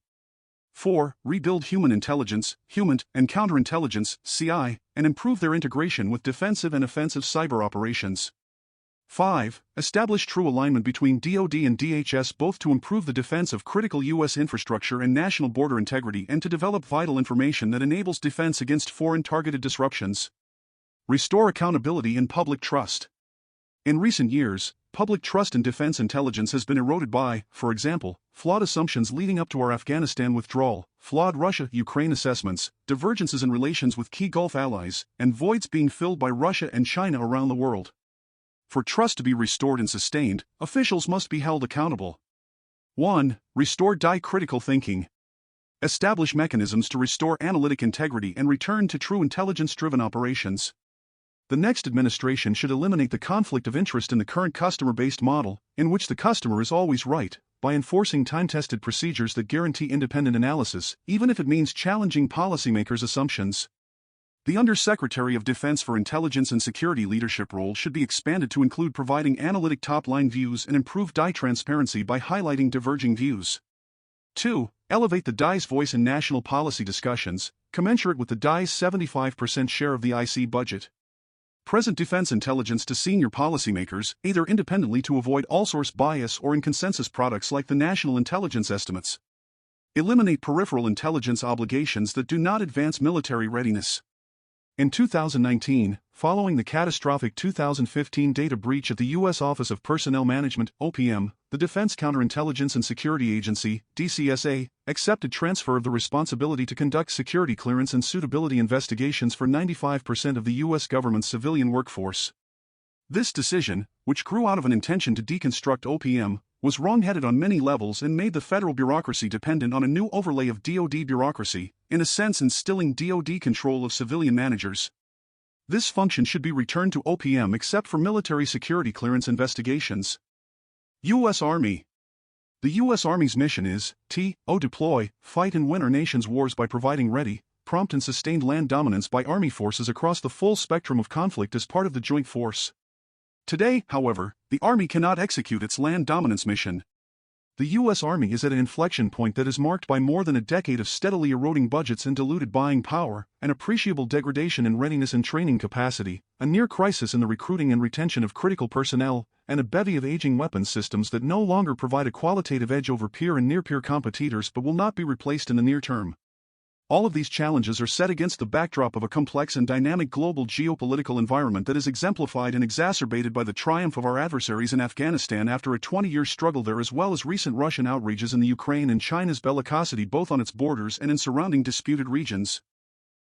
4. Rebuild human intelligence, and counterintelligence, CI, and improve their integration with defensive and offensive cyber operations. 5. Establish true alignment between DoD and DHS both to improve the defense of critical U.S. infrastructure and national border integrity and to develop vital information that enables defense against foreign targeted disruptions. Restore accountability and public trust. In recent years, public trust in defense intelligence has been eroded by, for example, flawed assumptions leading up to our Afghanistan withdrawal, flawed Russia-Ukraine assessments, divergences in relations with key Gulf allies, and voids being filled by Russia and China around the world. For trust to be restored and sustained, officials must be held accountable. 1. Restore DI critical thinking. Establish mechanisms to restore analytic integrity and return to true intelligence-driven operations. The next administration should eliminate the conflict of interest in the current customer-based model, in which the customer is always right, by enforcing time-tested procedures that guarantee independent analysis, even if it means challenging policymakers' assumptions. The Undersecretary of Defense for Intelligence and Security leadership role should be expanded to include providing analytic top-line views and improve DI transparency by highlighting diverging views. 2. Elevate the DI's voice in national policy discussions, commensurate with the DI's 75% share of the IC budget. Present defense intelligence to senior policymakers, either independently to avoid all-source bias or in consensus products like the National Intelligence Estimates. Eliminate peripheral intelligence obligations that do not advance military readiness. In 2019, following the catastrophic 2015 data breach at the U.S. Office of Personnel Management, OPM, the Defense Counterintelligence and Security Agency, DCSA, accepted transfer of the responsibility to conduct security clearance and suitability investigations for 95% of the U.S. government's civilian workforce. This decision, which grew out of an intention to deconstruct OPM, was wrong-headed on many levels and made the federal bureaucracy dependent on a new overlay of DoD bureaucracy, in a sense instilling DoD control of civilian managers. This function should be returned to OPM except for military security clearance investigations. U.S. Army. The U.S. Army's mission is to deploy, fight and win our nation's wars by providing ready, prompt and sustained land dominance by Army forces across the full spectrum of conflict as part of the joint force. Today, however, the Army cannot execute its land dominance mission. The U.S. Army is at an inflection point that is marked by more than a decade of steadily eroding budgets and diluted buying power, an appreciable degradation in readiness and training capacity, a near crisis in the recruiting and retention of critical personnel, and a bevy of aging weapons systems that no longer provide a qualitative edge over peer and near-peer competitors but will not be replaced in the near term. All of these challenges are set against the backdrop of a complex and dynamic global geopolitical environment that is exemplified and exacerbated by the triumph of our adversaries in Afghanistan after a 20-year struggle there, as well as recent Russian outrages in the Ukraine and China's bellicosity both on its borders and in surrounding disputed regions.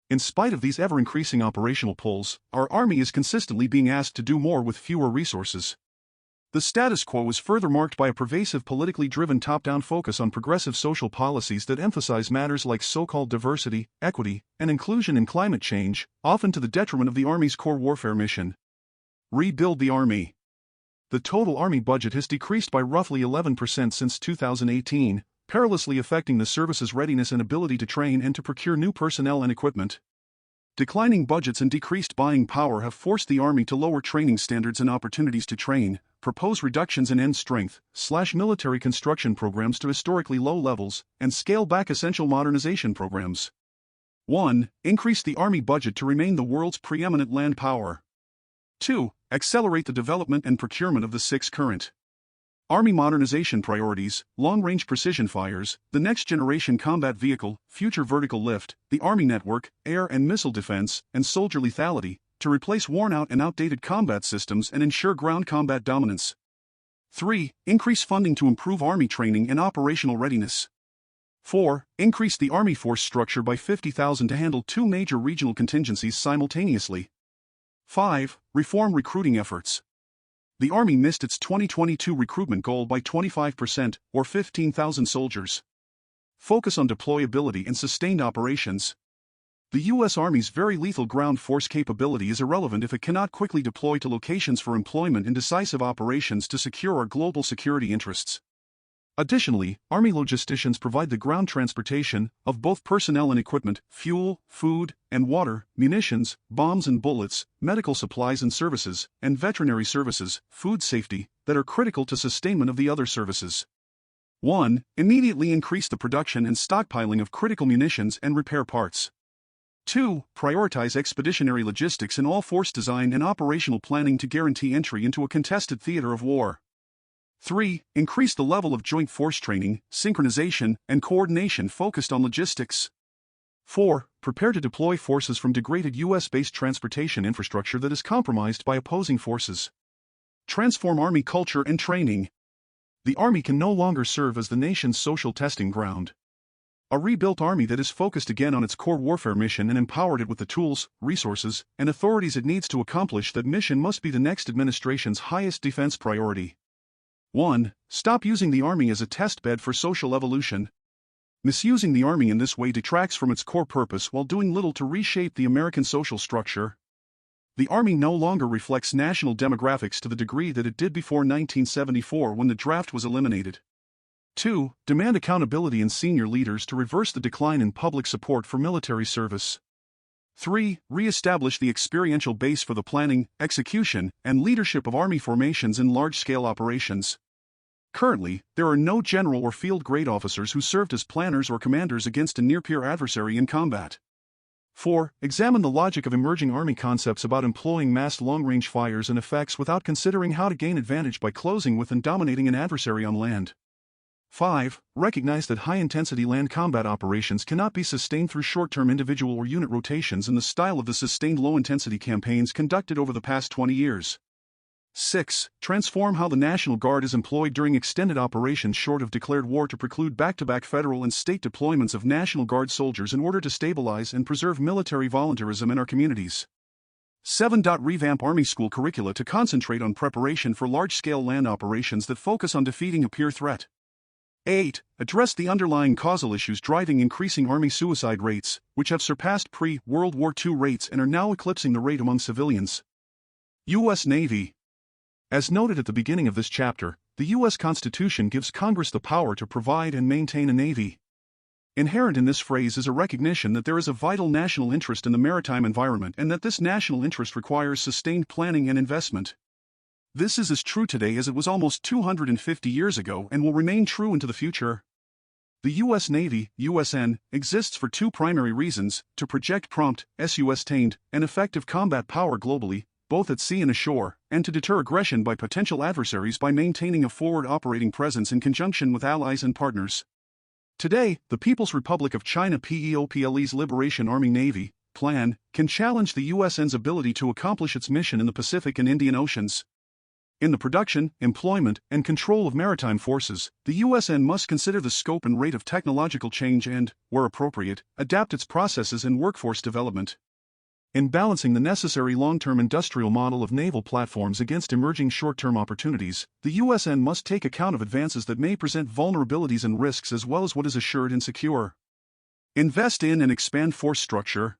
In spite of these ever-increasing operational pulls, our Army is consistently being asked to do more with fewer resources. The status quo is further marked by a pervasive politically driven top-down focus on progressive social policies that emphasize matters like so-called diversity, equity, and inclusion in climate change, often to the detriment of the Army's core warfare mission. Rebuild the Army. The total Army budget has decreased by roughly 11% since 2018, perilously affecting the service's readiness and ability to train and to procure new personnel and equipment. Declining budgets and decreased buying power have forced the Army to lower training standards and opportunities to train, propose reductions in end strength, slash military construction programs to historically low levels, and scale back essential modernization programs. 1. Increase the Army budget to remain the world's preeminent land power. 2. Accelerate the development and procurement of the 6 current Army modernization priorities: long-range precision fires, the next-generation combat vehicle, future vertical lift, the Army network, air and missile defense, and soldier lethality, to replace worn-out and outdated combat systems and ensure ground combat dominance. 3. Increase funding to improve Army training and operational readiness. 4. Increase the Army force structure by 50,000 to handle 2 major regional contingencies simultaneously. 5. Reform recruiting efforts. The Army missed its 2022 recruitment goal by 25%, or 15,000 soldiers. Focus on deployability and sustained operations. The U.S. Army's very lethal ground force capability is irrelevant if it cannot quickly deploy to locations for employment in decisive operations to secure our global security interests. Additionally, Army logisticians provide the ground transportation of both personnel and equipment, fuel, food, and water, munitions, bombs and bullets, medical supplies and services, and veterinary services, food safety, that are critical to sustainment of the other services. 1. Immediately increase the production and stockpiling of critical munitions and repair parts. 2. Prioritize expeditionary logistics in all force design and operational planning to guarantee entry into a contested theater of war. 3. Increase the level of joint force training, synchronization, and coordination focused on logistics. 4. Prepare to deploy forces from degraded U.S.-based transportation infrastructure that is compromised by opposing forces. Transform Army culture and training. The Army can no longer serve as the nation's social testing ground. A rebuilt Army that is focused again on its core warfare mission and empowered it with the tools, resources, and authorities it needs to accomplish that mission must be the next administration's highest defense priority. 1. Stop using the Army as a test bed for social evolution. Misusing the Army in this way detracts from its core purpose while doing little to reshape the American social structure. The Army no longer reflects national demographics to the degree that it did before 1974 when the draft was eliminated. 2. Demand accountability in senior leaders to reverse the decline in public support for military service. 3. Re-establish the experiential base for the planning, execution, and leadership of Army formations in large-scale operations. Currently, there are no general or field-grade officers who served as planners or commanders against a near-peer adversary in combat. 4. Examine the logic of emerging Army concepts about employing massed long-range fires and effects without considering how to gain advantage by closing with and dominating an adversary on land. 5. Recognize that high-intensity land combat operations cannot be sustained through short-term individual or unit rotations in the style of the sustained low-intensity campaigns conducted over the past 20 years. 6. Transform how the National Guard is employed during extended operations short of declared war to preclude back-to-back federal and state deployments of National Guard soldiers in order to stabilize and preserve military voluntarism in our communities. 7. Revamp Army school curricula to concentrate on preparation for large-scale land operations that focus on defeating a peer threat. 8. Address the underlying causal issues driving increasing Army suicide rates, which have surpassed pre-World War II rates and are now eclipsing the rate among civilians. U.S. Navy. As noted at the beginning of this chapter, the U.S. Constitution gives Congress the power to provide and maintain a Navy. Inherent in this phrase is a recognition that there is a vital national interest in the maritime environment and that this national interest requires sustained planning and investment. This is as true today as it was almost 250 years ago and will remain true into the future. The U.S. Navy, USN, exists for two primary reasons: to project prompt, sustained, and effective combat power globally, both at sea and ashore, and to deter aggression by potential adversaries by maintaining a forward operating presence in conjunction with allies and partners. Today, the People's Republic of China PEOPLE's Liberation Army Navy plan can challenge the USN's ability to accomplish its mission in the Pacific and Indian Oceans. In the production, employment, and control of maritime forces, the USN must consider the scope and rate of technological change and, where appropriate, adapt its processes and workforce development. In balancing the necessary long-term industrial model of naval platforms against emerging short-term opportunities, the USN must take account of advances that may present vulnerabilities and risks as well as what is assured and secure. Invest in and expand force structure.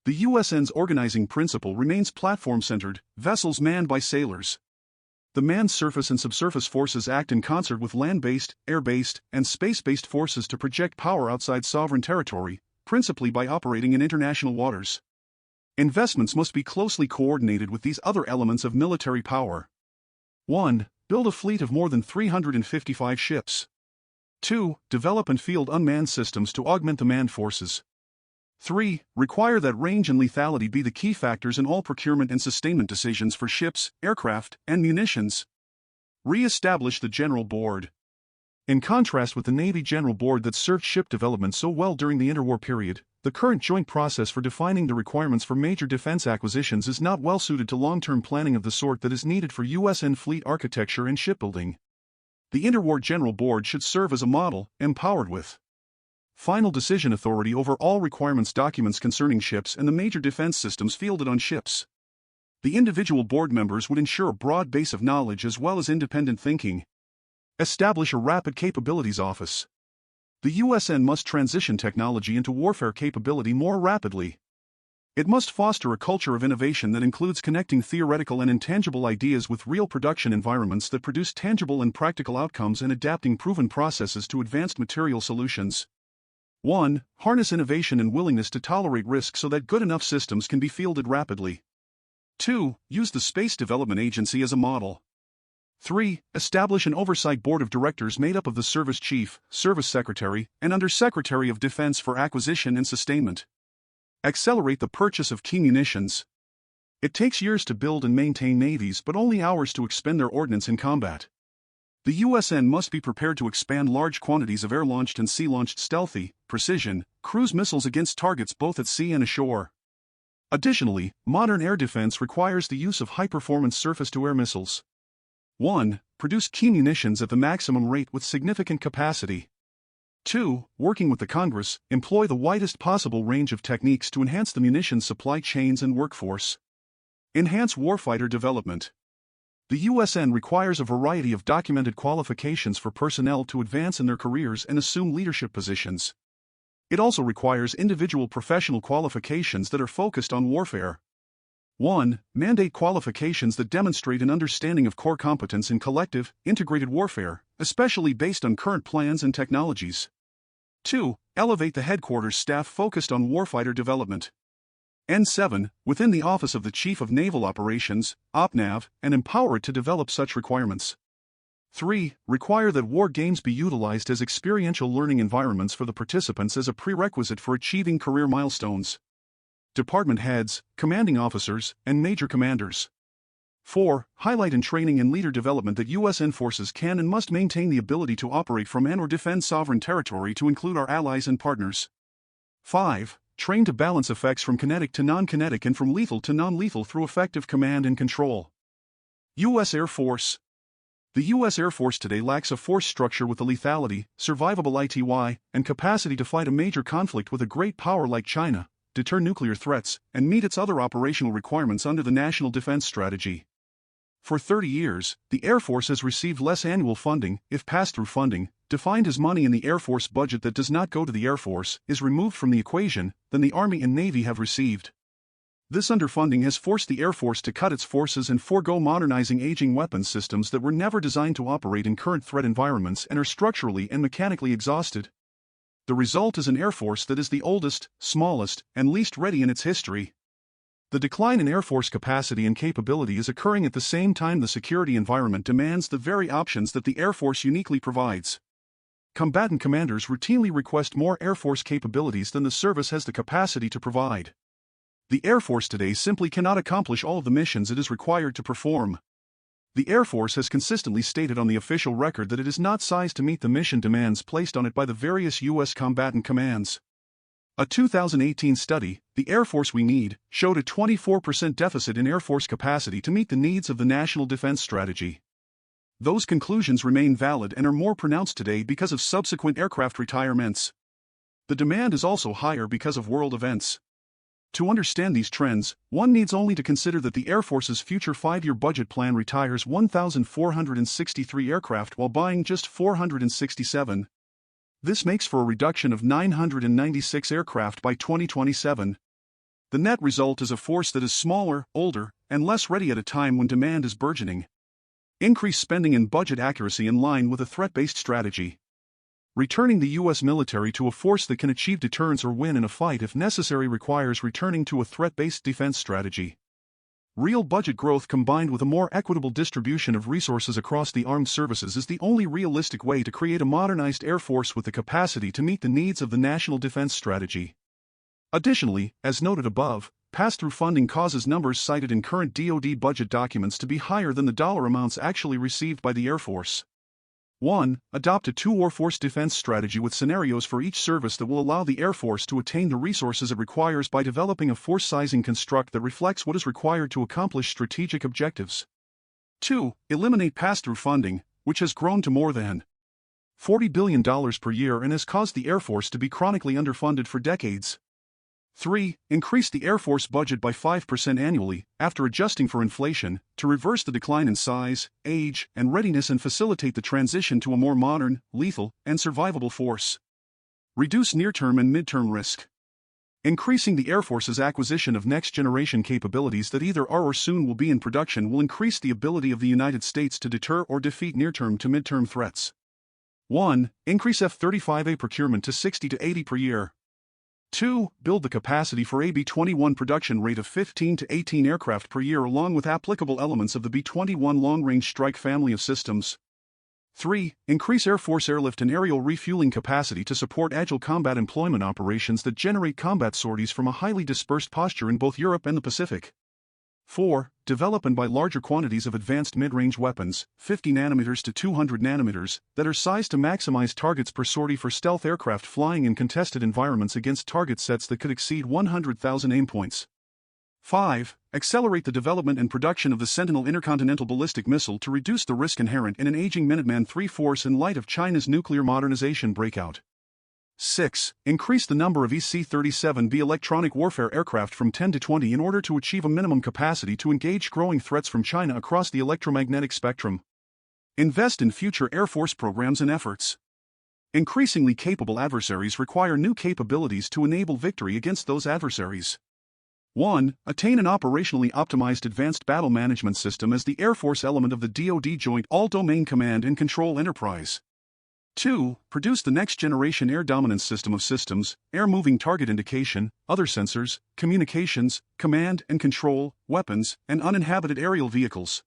The USN's organizing principle remains platform-centered, vessels manned by sailors. The manned surface and subsurface forces act in concert with land-based, air-based, and space-based forces to project power outside sovereign territory, principally by operating in international waters. Investments must be closely coordinated with these other elements of military power. 1. Build a fleet of more than 355 ships. 2. Develop and field unmanned systems to augment the manned forces. 3. Require that range and lethality be the key factors in all procurement and sustainment decisions for ships, aircraft, and munitions. Re-establish the General Board. In contrast with the Navy General Board that served ship development so well during the interwar period, the current joint process for defining the requirements for major defense acquisitions is not well suited to long-term planning of the sort that is needed for USN fleet architecture and shipbuilding. The Interwar General Board should serve as a model, empowered with final decision authority over all requirements documents concerning ships and the major defense systems fielded on ships. The individual board members would ensure a broad base of knowledge as well as independent thinking. Establish a Rapid Capabilities Office. The USN must transition technology into warfare capability more rapidly. It must foster a culture of innovation that includes connecting theoretical and intangible ideas with real production environments that produce tangible and practical outcomes and adapting proven processes to advanced material solutions. 1. Harness innovation and willingness to tolerate risk so that good enough systems can be fielded rapidly. 2. Use the Space Development Agency as a model. 3. Establish an oversight board of directors made up of the Service Chief, Service Secretary, and Under-Secretary of Defense for acquisition and sustainment. Accelerate the purchase of key munitions. It takes years to build and maintain navies but only hours to expend their ordnance in combat. The USN must be prepared to expand large quantities of air-launched and sea-launched stealthy, precision, cruise missiles against targets both at sea and ashore. Additionally, modern air defense requires the use of high-performance surface-to-air missiles. 1. Produce key munitions at the maximum rate with significant capacity. 2. Working with the Congress, employ the widest possible range of techniques to enhance the munitions supply chains and workforce. Enhance warfighter development. The USN requires a variety of documented qualifications for personnel to advance in their careers and assume leadership positions. It also requires individual professional qualifications that are focused on warfare. 1. Mandate qualifications that demonstrate an understanding of core competence in collective, integrated warfare, especially based on current plans and technologies. 2. Elevate the headquarters staff focused on warfighter development. N7. Within the Office of the Chief of Naval Operations, OPNAV, and empower it to develop such requirements. 3. Require that war games be utilized as experiential learning environments for the participants as a prerequisite for achieving career milestones. Department heads, commanding officers, and major commanders. 4. Highlight in training and leader development that U.S. forces can and must maintain the ability to operate from and or defend sovereign territory to include our allies and partners. 5. Train to balance effects from kinetic to non-kinetic and from lethal to non-lethal through effective command and control. U.S. Air Force. The U.S. Air Force today lacks a force structure with the lethality, survivable ITY, and capacity to fight a major conflict with a great power like China, deter nuclear threats, and meet its other operational requirements under the National Defense Strategy. For 30 years, the Air Force has received less annual funding, if pass-through funding, defined as money in the Air Force budget that does not go to the Air Force, is removed from the equation, than the Army and Navy have received. This underfunding has forced the Air Force to cut its forces and forego modernizing aging weapons systems that were never designed to operate in current threat environments and are structurally and mechanically exhausted. The result is an Air Force that is the oldest, smallest, and least ready in its history. The decline in Air Force capacity and capability is occurring at the same time the security environment demands the very options that the Air Force uniquely provides. Combatant commanders routinely request more Air Force capabilities than the service has the capacity to provide. The Air Force today simply cannot accomplish all of the missions it is required to perform. The Air Force has consistently stated on the official record that it is not sized to meet the mission demands placed on it by the various U.S. combatant commands. A 2018 study, The Air Force We Need, showed a 24% deficit in Air Force capacity to meet the needs of the National Defense Strategy. Those conclusions remain valid and are more pronounced today because of subsequent aircraft retirements. The demand is also higher because of world events. To understand these trends, one needs only to consider that the Air Force's future 5-year budget plan retires 1,463 aircraft while buying just 467. This makes for a reduction of 996 aircraft by 2027. The net result is a force that is smaller, older, and less ready at a time when demand is burgeoning. Increase spending and budget accuracy in line with a threat-based strategy. Returning the U.S. military to a force that can achieve deterrence or win in a fight if necessary requires returning to a threat-based defense strategy. Real budget growth combined with a more equitable distribution of resources across the armed services is the only realistic way to create a modernized Air Force with the capacity to meet the needs of the national defense strategy. Additionally, as noted above, pass-through funding causes numbers cited in current DoD budget documents to be higher than the dollar amounts actually received by the Air Force. 1. Adopt a two-war force defense strategy with scenarios for each service that will allow the Air Force to attain the resources it requires by developing a force sizing construct that reflects what is required to accomplish strategic objectives. 2. Eliminate pass-through funding, which has grown to more than $40 billion per year and has caused the Air Force to be chronically underfunded for decades. 3. Increase the Air Force budget by 5% annually, after adjusting for inflation, to reverse the decline in size, age, and readiness and facilitate the transition to a more modern, lethal, and survivable force. Reduce near-term and mid-term risk. Increasing the Air Force's acquisition of next-generation capabilities that either are or soon will be in production will increase the ability of the United States to deter or defeat near-term to mid-term threats. 1. Increase F-35A procurement to 60 to 80 per year. 2. Build the capacity for a B-21 production rate of 15 to 18 aircraft per year along with applicable elements of the B-21 long-range strike family of systems. 3. Increase Air Force airlift and aerial refueling capacity to support agile combat employment operations that generate combat sorties from a highly dispersed posture in both Europe and the Pacific. 4. Develop and buy larger quantities of advanced mid-range weapons, 50 nanometers to 200 nanometers, that are sized to maximize targets per sortie for stealth aircraft flying in contested environments against target sets that could exceed 100,000 aim points. 5. Accelerate the development and production of the Sentinel intercontinental ballistic missile to reduce the risk inherent in an aging Minuteman III force in light of China's nuclear modernization breakout. 6. Increase the number of EC-37B electronic warfare aircraft from 10 to 20 in order to achieve a minimum capacity to engage growing threats from China across the electromagnetic spectrum. Invest in future Air Force programs and efforts. Increasingly capable adversaries require new capabilities to enable victory against those adversaries. 1. Attain an operationally optimized advanced battle management system as the Air Force element of the DoD Joint All-Domain Command and Control Enterprise. 2. Produce the next-generation air dominance system of systems, air-moving target indication, other sensors, communications, command and control, weapons, and uninhabited aerial vehicles.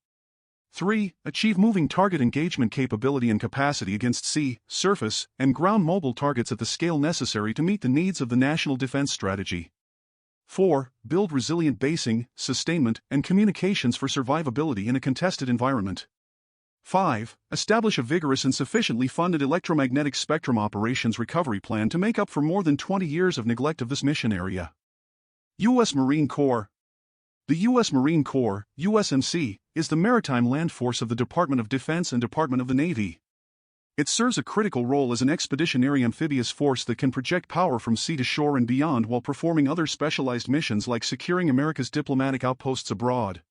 3. Achieve moving target engagement capability and capacity against sea, surface, and ground mobile targets at the scale necessary to meet the needs of the National Defense Strategy. 4. Build resilient basing, sustainment, and communications for survivability in a contested environment. 5. Establish a vigorous and sufficiently funded electromagnetic spectrum operations recovery plan to make up for more than 20 years of neglect of this mission area. U.S. Marine Corps. The U.S. Marine Corps, USMC, is the maritime land force of the Department of Defense and Department of the Navy. It serves a critical role as an expeditionary amphibious force that can project power from sea to shore and beyond while performing other specialized missions like securing America's diplomatic outposts abroad.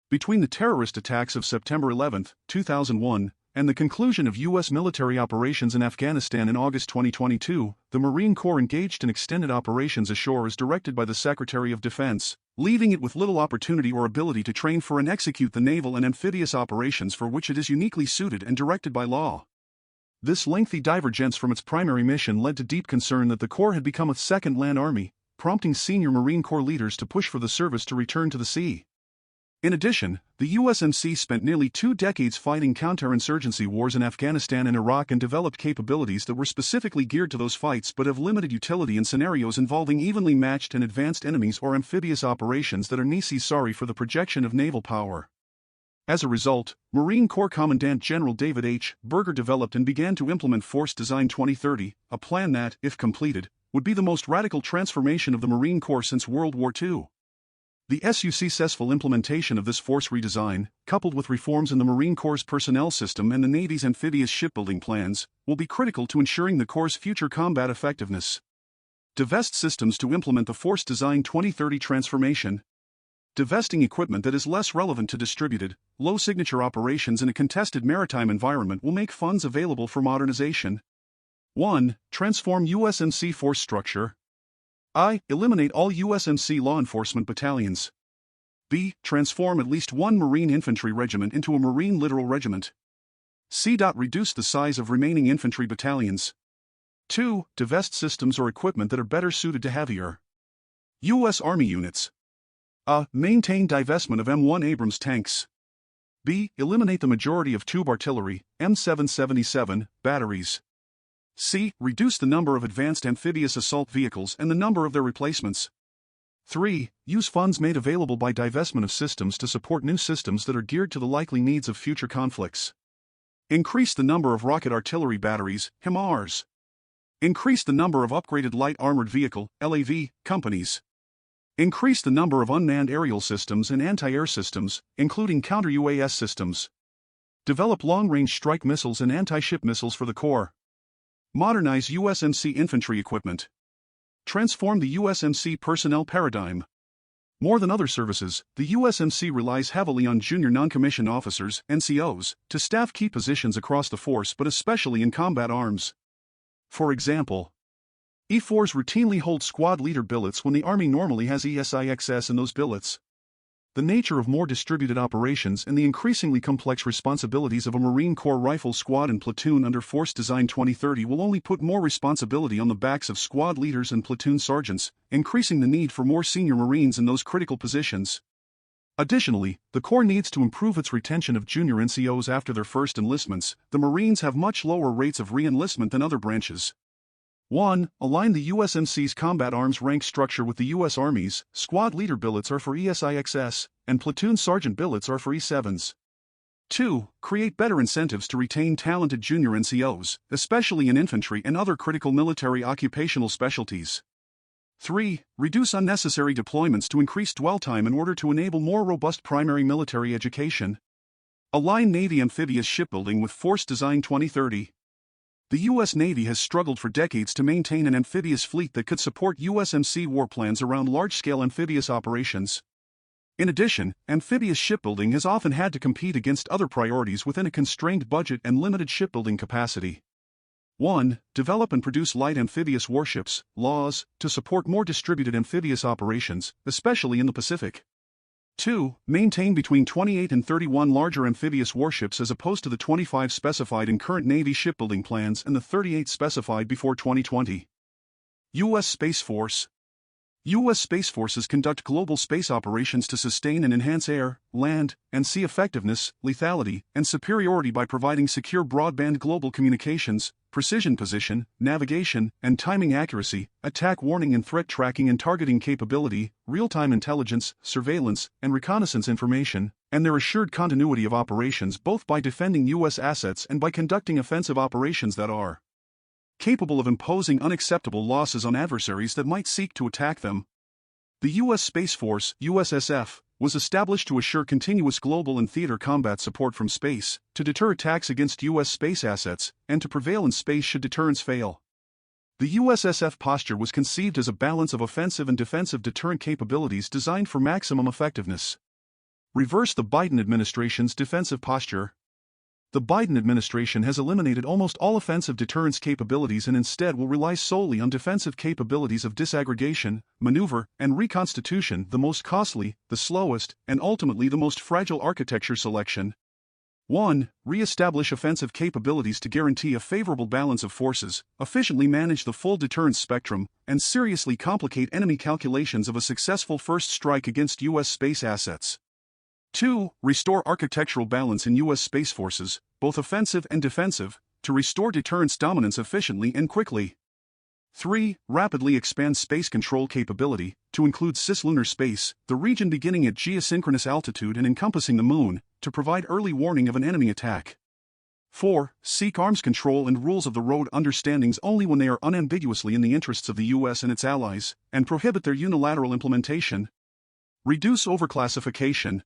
Between the terrorist attacks of September 11, 2001, and the conclusion of U.S. military operations in Afghanistan in August 2022, the Marine Corps engaged in extended operations ashore as directed by the Secretary of Defense, leaving it with little opportunity or ability to train for and execute the naval and amphibious operations for which it is uniquely suited and directed by law. This lengthy divergence from its primary mission led to deep concern that the Corps had become a second land army, prompting senior Marine Corps leaders to push for the service to return to the sea. In addition, the USMC spent nearly 2 decades fighting counterinsurgency wars in Afghanistan and Iraq and developed capabilities that were specifically geared to those fights but have limited utility in scenarios involving evenly matched and advanced enemies or amphibious operations that are necessary for the projection of naval power. As a result, Marine Corps Commandant General David H. Berger developed and began to implement Force Design 2030, a plan that, if completed, would be the most radical transformation of the Marine Corps since World War II. The successful implementation of this force redesign, coupled with reforms in the Marine Corps' personnel system and the Navy's amphibious shipbuilding plans, will be critical to ensuring the Corps' future combat effectiveness. Divest systems to implement the Force Design 2030 transformation. Divesting equipment that is less relevant to distributed, low-signature operations in a contested maritime environment will make funds available for modernization. 1. Transform USMC force structure. I. Eliminate all USMC law enforcement battalions. B. Transform at least one Marine Infantry Regiment into a Marine Littoral Regiment. C. Reduce the size of remaining infantry battalions. 2. Divest systems or equipment that are better suited to heavier U.S. Army units. A. Maintain divestment of M1 Abrams tanks. B. Eliminate the majority of tube artillery, M777, batteries. C. Reduce the number of advanced amphibious assault vehicles and the number of their replacements. 3. Use funds made available by divestment of systems to support new systems that are geared to the likely needs of future conflicts. Increase the number of rocket artillery batteries, HIMARS. Increase the number of upgraded light armored vehicle, LAV, companies. Increase the number of unmanned aerial systems and anti-air systems, including counter-UAS systems. Develop long-range strike missiles and anti-ship missiles for the Corps. Modernize USMC infantry equipment. Transform the USMC personnel paradigm. More than other services, the USMC relies heavily on junior non-commissioned officers, NCOs, to staff key positions across the force but especially in combat arms. For example, E4s routinely hold squad leader billets when the Army normally has ESIXS in those billets. The nature of more distributed operations and the increasingly complex responsibilities of a Marine Corps rifle squad and platoon under Force Design 2030 will only put more responsibility on the backs of squad leaders and platoon sergeants, increasing the need for more senior Marines in those critical positions. Additionally, the Corps needs to improve its retention of junior NCOs after their first enlistments. The Marines have much lower rates of re-enlistment than other branches. 1. Align the USMC's combat arms rank structure with the U.S. Army's. Squad leader billets are for ESIXS, and platoon sergeant billets are for E7s. 2. Create better incentives to retain talented junior NCOs, especially in infantry and other critical military occupational specialties. 3. Reduce unnecessary deployments to increase dwell time in order to enable more robust primary military education. Align Navy amphibious shipbuilding with Force Design 2030. The U.S. Navy has struggled for decades to maintain an amphibious fleet that could support USMC war plans around large-scale amphibious operations. In addition, amphibious shipbuilding has often had to compete against other priorities within a constrained budget and limited shipbuilding capacity. 1. Develop and produce light amphibious warships, laws, to support more distributed amphibious operations, especially in the Pacific. 2. Maintain between 28 and 31 larger amphibious warships as opposed to the 25 specified in current Navy shipbuilding plans and the 38 specified before 2020. U.S. Space Force. U.S. Space Forces conduct global space operations to sustain and enhance air, land, and sea effectiveness, lethality, and superiority by providing secure broadband global communications, precision position, navigation, and timing accuracy, attack warning and threat tracking and targeting capability, real-time intelligence, surveillance, and reconnaissance information, and their assured continuity of operations both by defending U.S. assets and by conducting offensive operations that are capable of imposing unacceptable losses on adversaries that might seek to attack them. The U.S. Space Force, USSF, was established to assure continuous global and theater combat support from space, to deter attacks against U.S. space assets, and to prevail in space should deterrence fail. The USSF posture was conceived as a balance of offensive and defensive deterrent capabilities designed for maximum effectiveness. Reverse the Biden administration's defensive posture. The Biden administration has eliminated almost all offensive deterrence capabilities and instead will rely solely on defensive capabilities of disaggregation, maneuver, and reconstitution, the most costly, the slowest, and ultimately the most fragile architecture selection. 1. Re-establish offensive capabilities to guarantee a favorable balance of forces, efficiently manage the full deterrence spectrum, and seriously complicate enemy calculations of a successful first strike against U.S. space assets. 2. Restore architectural balance in U.S. Space Forces, both offensive and defensive, to restore deterrence dominance efficiently and quickly. 3. Rapidly expand space control capability, to include cislunar space, the region beginning at geosynchronous altitude and encompassing the Moon, to provide early warning of an enemy attack. 4. Seek arms control and rules of the road understandings only when they are unambiguously in the interests of the U.S. and its allies, and prohibit their unilateral implementation. Reduce overclassification.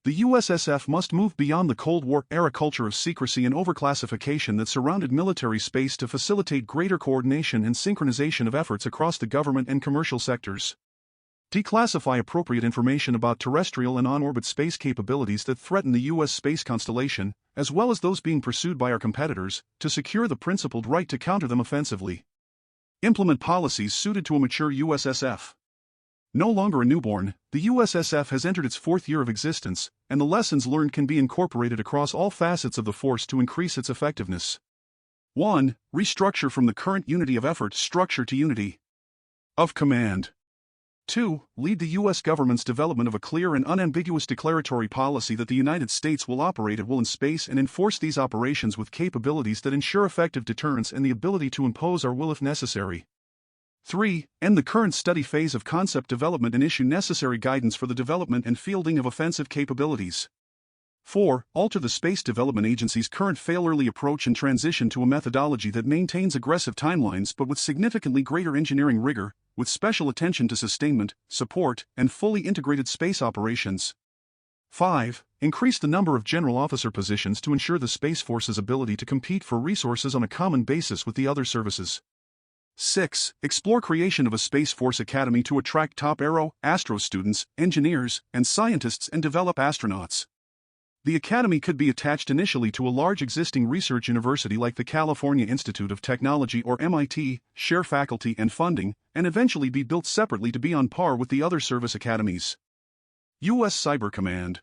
The USSF must move beyond the Cold War-era culture of secrecy and overclassification that surrounded military space to facilitate greater coordination and synchronization of efforts across the government and commercial sectors. Declassify appropriate information about terrestrial and on-orbit space capabilities that threaten the U.S. space constellation, as well as those being pursued by our competitors, to secure the principled right to counter them offensively. Implement policies suited to a mature USSF. No longer a newborn, the USSF has entered its fourth year of existence, and the lessons learned can be incorporated across all facets of the force to increase its effectiveness. 1. Restructure from the current unity of effort structure to unity of command. 2. Lead the U.S. government's development of a clear and unambiguous declaratory policy that the United States will operate at will in space and enforce these operations with capabilities that ensure effective deterrence and the ability to impose our will if necessary. 3. End the current study phase of concept development and issue necessary guidance for the development and fielding of offensive capabilities. 4. Alter the Space Development Agency's current fail-early approach and transition to a methodology that maintains aggressive timelines but with significantly greater engineering rigor, with special attention to sustainment, support, and fully integrated space operations. 5. Increase the number of general officer positions to ensure the Space Force's ability to compete for resources on a common basis with the other services. 6. Explore creation of a Space Force Academy to attract top astro students, engineers, and scientists and develop astronauts. The Academy could be attached initially to a large existing research university like the California Institute of Technology or MIT, share faculty and funding, and eventually be built separately to be on par with the other service academies. U.S. Cyber Command.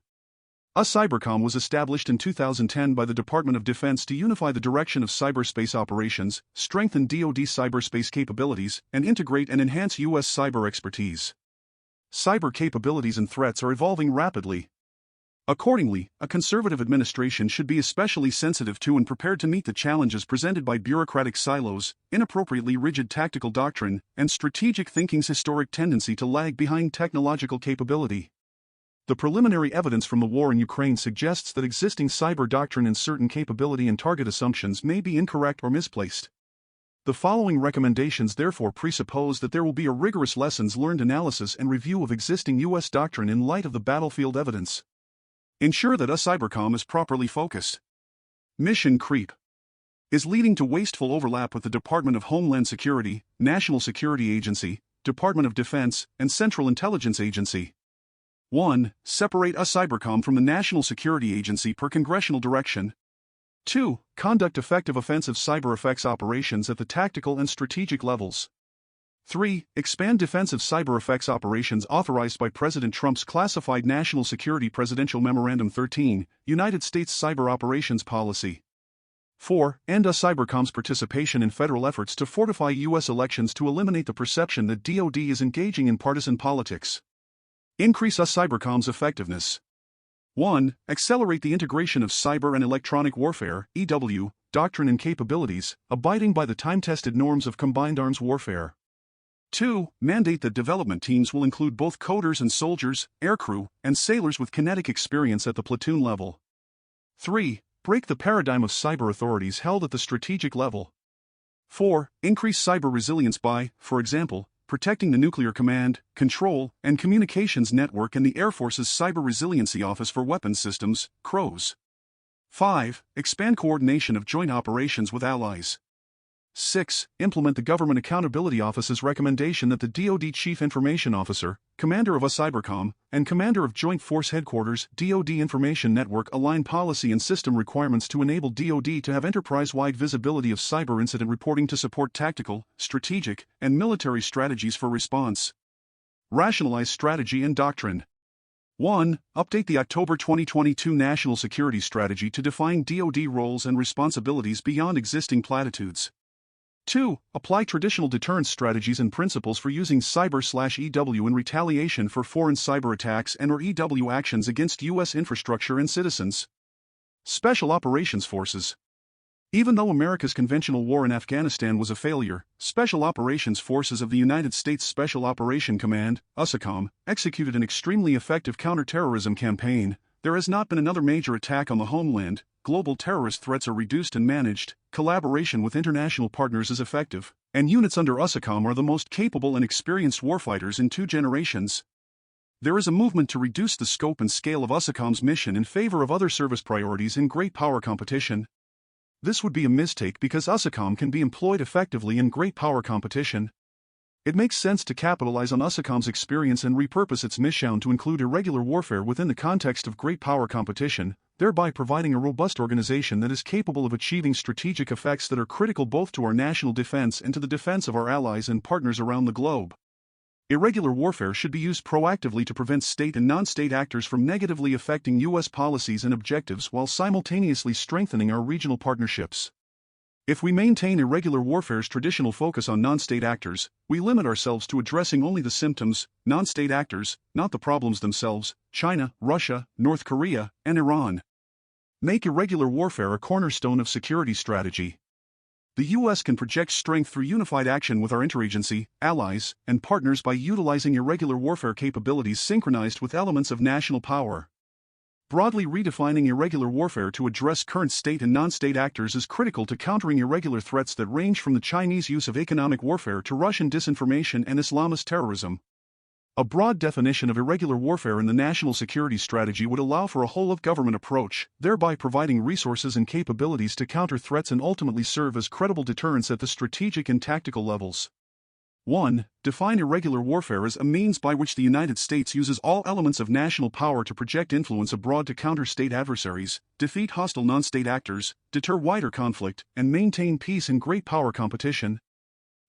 A Cybercom was established in 2010 by the Department of Defense to unify the direction of cyberspace operations, strengthen DoD cyberspace capabilities, and integrate and enhance U.S. cyber expertise. Cyber capabilities and threats are evolving rapidly. Accordingly, a conservative administration should be especially sensitive to and prepared to meet the challenges presented by bureaucratic silos, inappropriately rigid tactical doctrine, and strategic thinking's historic tendency to lag behind technological capability. The preliminary evidence from the war in Ukraine suggests that existing cyber doctrine and certain capability and target assumptions may be incorrect or misplaced. The following recommendations therefore presuppose that there will be a rigorous lessons learned analysis and review of existing U.S. doctrine in light of the battlefield evidence. Ensure that a Cybercom is properly focused. Mission creep is leading to wasteful overlap with the Department of Homeland Security, National Security Agency, Department of Defense, and Central Intelligence Agency. 1. Separate a Cybercom from the National Security Agency per congressional direction. 2. Conduct effective offensive cyber effects operations at the tactical and strategic levels. 3. Expand defensive cyber effects operations authorized by President Trump's Classified National Security Presidential Memorandum 13, United States Cyber Operations Policy. 4. End Cybercom's participation in federal efforts to fortify U.S. elections to eliminate the perception that DoD is engaging in partisan politics. Increase Cybercom's effectiveness. 1. Accelerate the integration of cyber and electronic warfare (EW) doctrine and capabilities, abiding by the time-tested norms of combined arms warfare. 2. Mandate that development teams will include both coders and soldiers, aircrew, and sailors with kinetic experience at the platoon level. 3. Break the paradigm of cyber authorities held at the strategic level. 4. Increase cyber resilience by, for example, protecting the Nuclear Command, Control, and Communications Network and the Air Force's Cyber Resiliency Office for Weapons Systems, CROWS. 5. Expand coordination of joint operations with allies. 6. Implement the Government Accountability Office's recommendation that the DoD Chief Information Officer, Commander of Cybercom, and Commander of Joint Force Headquarters DoD Information Network align policy and system requirements to enable DoD to have enterprise-wide visibility of cyber incident reporting to support tactical, strategic, and military strategies for response. Rationalize strategy and doctrine. 1. Update the October 2022 National Security Strategy to define DoD roles and responsibilities beyond existing platitudes. 2. Apply traditional deterrence strategies and principles for using cyber/EW in retaliation for foreign cyber attacks and/or EW actions against U.S. infrastructure and citizens. Special Operations Forces. Even though America's conventional war in Afghanistan was a failure, Special Operations Forces of the United States Special Operation Command, USACOM, executed an extremely effective counterterrorism campaign. There has not been another major attack on the homeland. Global terrorist threats are reduced and managed, collaboration with international partners is effective, and units under USACOM are the most capable and experienced warfighters in 2 generations. There is a movement to reduce the scope and scale of USACOM's mission in favor of other service priorities in great power competition. This would be a mistake because USACOM can be employed effectively in great power competition. It makes sense to capitalize on USACOM's experience and repurpose its mission to include irregular warfare within the context of great power competition, thereby providing a robust organization that is capable of achieving strategic effects that are critical both to our national defense and to the defense of our allies and partners around the globe. Irregular warfare should be used proactively to prevent state and non-state actors from negatively affecting U.S. policies and objectives while simultaneously strengthening our regional partnerships. If we maintain irregular warfare's traditional focus on non-state actors, we limit ourselves to addressing only the symptoms, non-state actors, not the problems themselves, China, Russia, North Korea, and Iran. Make irregular warfare a cornerstone of security strategy. The U.S. can project strength through unified action with our interagency, allies, and partners by utilizing irregular warfare capabilities synchronized with elements of national power. Broadly redefining irregular warfare to address current state and non-state actors is critical to countering irregular threats that range from the Chinese use of economic warfare to Russian disinformation and Islamist terrorism. A broad definition of irregular warfare in the national security strategy would allow for a whole-of-government approach, thereby providing resources and capabilities to counter threats and ultimately serve as credible deterrents at the strategic and tactical levels. 1. Define irregular warfare as a means by which the United States uses all elements of national power to project influence abroad to counter state adversaries, defeat hostile non-state actors, deter wider conflict, and maintain peace in great power competition.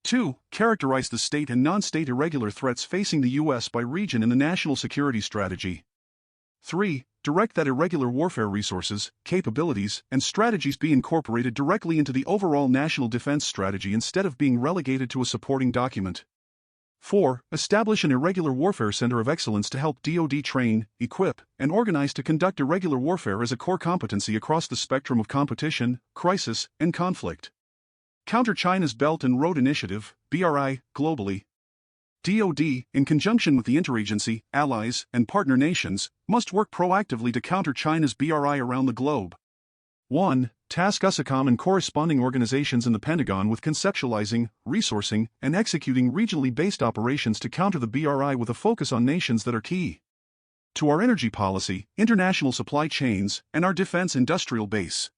2. Characterize the state and non-state irregular threats facing the U.S. by region in the national security strategy. 3. Direct that irregular warfare resources, capabilities, and strategies be incorporated directly into the overall national defense strategy instead of being relegated to a supporting document. 4. Establish an irregular warfare center of excellence to help DoD train, equip, and organize to conduct irregular warfare as a core competency across the spectrum of competition, crisis, and conflict. Counter China's Belt and Road Initiative, BRI, globally. DoD, in conjunction with the interagency, allies, and partner nations, must work proactively to counter China's BRI around the globe. 1. Task USACOM and corresponding organizations in the Pentagon with conceptualizing, resourcing, and executing regionally based operations to counter the BRI with a focus on nations that are key to our energy policy, international supply chains, and our defense industrial base.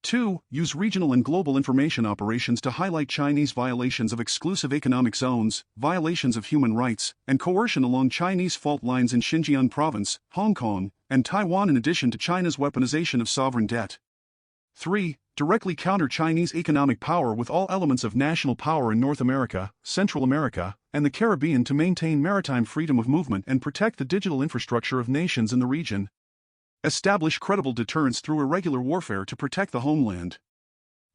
2. Use regional and global information operations to highlight Chinese violations of exclusive economic zones, violations of human rights, and coercion along Chinese fault lines in Xinjiang Province, Hong Kong, and Taiwan in addition to China's weaponization of sovereign debt. 3. Directly counter Chinese economic power with all elements of national power in North America, Central America, and the Caribbean to maintain maritime freedom of movement and protect the digital infrastructure of nations in the region. Establish credible deterrence through irregular warfare to protect the homeland.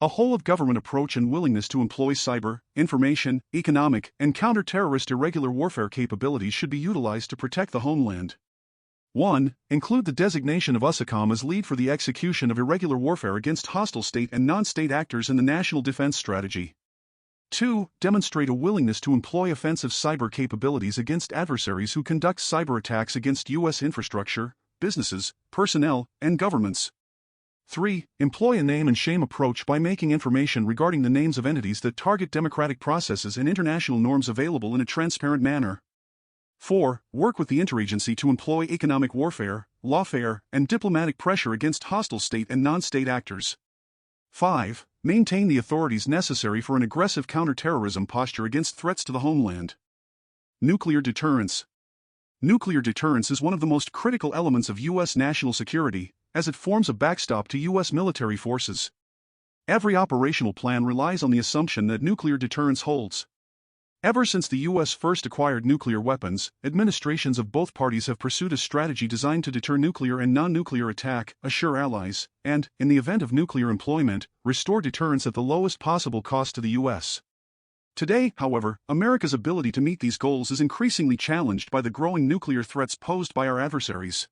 A whole-of-government approach and willingness to employ cyber, information, economic, and counter-terrorist irregular warfare capabilities should be utilized to protect the homeland. 1. Include the designation of USACOM as lead for the execution of irregular warfare against hostile state and non-state actors in the national defense strategy. 2. Demonstrate a willingness to employ offensive cyber capabilities against adversaries who conduct cyber attacks against U.S. infrastructure, businesses, personnel, and governments. 3. Employ a name and shame approach by making information regarding the names of entities that target democratic processes and international norms available in a transparent manner. 4. Work with the interagency to employ economic warfare, lawfare, and diplomatic pressure against hostile state and non-state actors. 5. Maintain the authorities necessary for an aggressive counterterrorism posture against threats to the homeland. Nuclear deterrence. Nuclear deterrence is one of the most critical elements of U.S. national security, as it forms a backstop to U.S. military forces. Every operational plan relies on the assumption that nuclear deterrence holds. Ever since the U.S. first acquired nuclear weapons, administrations of both parties have pursued a strategy designed to deter nuclear and non-nuclear attack, assure allies, and, in the event of nuclear employment, restore deterrence at the lowest possible cost to the U.S. Today, however, America's ability to meet these goals is increasingly challenged by the growing nuclear threats posed by our adversaries.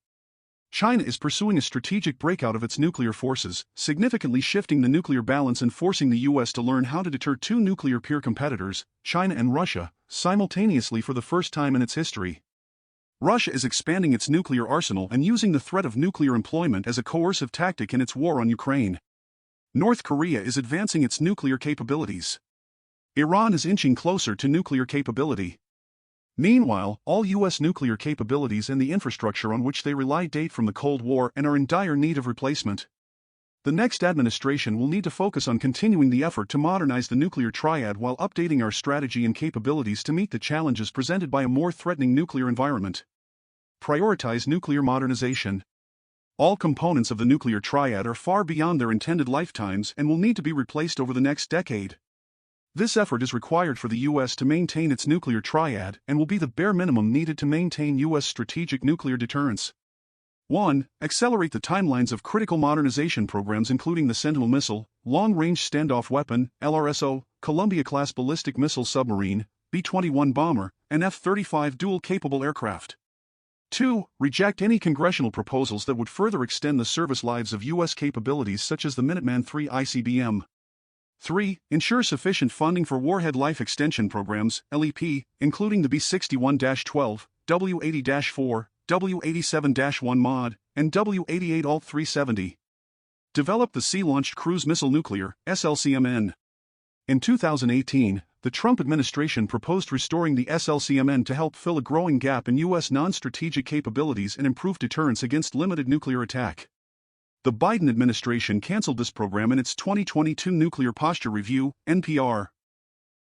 China is pursuing a strategic breakout of its nuclear forces, significantly shifting the nuclear balance and forcing the U.S. to learn how to deter two nuclear peer competitors, China and Russia, simultaneously for the first time in its history. Russia is expanding its nuclear arsenal and using the threat of nuclear employment as a coercive tactic in its war on Ukraine. North Korea is advancing its nuclear capabilities. Iran is inching closer to nuclear capability. Meanwhile, all U.S. nuclear capabilities and the infrastructure on which they rely date from the Cold War and are in dire need of replacement. The next administration will need to focus on continuing the effort to modernize the nuclear triad while updating our strategy and capabilities to meet the challenges presented by a more threatening nuclear environment. Prioritize nuclear modernization. All components of the nuclear triad are far beyond their intended lifetimes and will need to be replaced over the next decade. This effort is required for the U.S. to maintain its nuclear triad and will be the bare minimum needed to maintain U.S. strategic nuclear deterrence. 1. Accelerate the timelines of critical modernization programs including the Sentinel missile, Long-Range Standoff Weapon, LRSO, Columbia-class ballistic missile submarine, B-21 bomber, and F-35 dual-capable aircraft. 2. Reject any congressional proposals that would further extend the service lives of U.S. capabilities such as the Minuteman III ICBM. 3. Ensure sufficient funding for Warhead Life Extension Programs, LEP, including the B-61-12, W-80-4, W-87-1 Mod, and W-88 Alt-370. Develop the Sea-Launched Cruise Missile Nuclear, SLCMN. In 2018, the Trump administration proposed restoring the SLCMN to help fill a growing gap in U.S. non-strategic capabilities and improve deterrence against limited nuclear attack. The Biden administration canceled this program in its 2022 Nuclear Posture Review, NPR.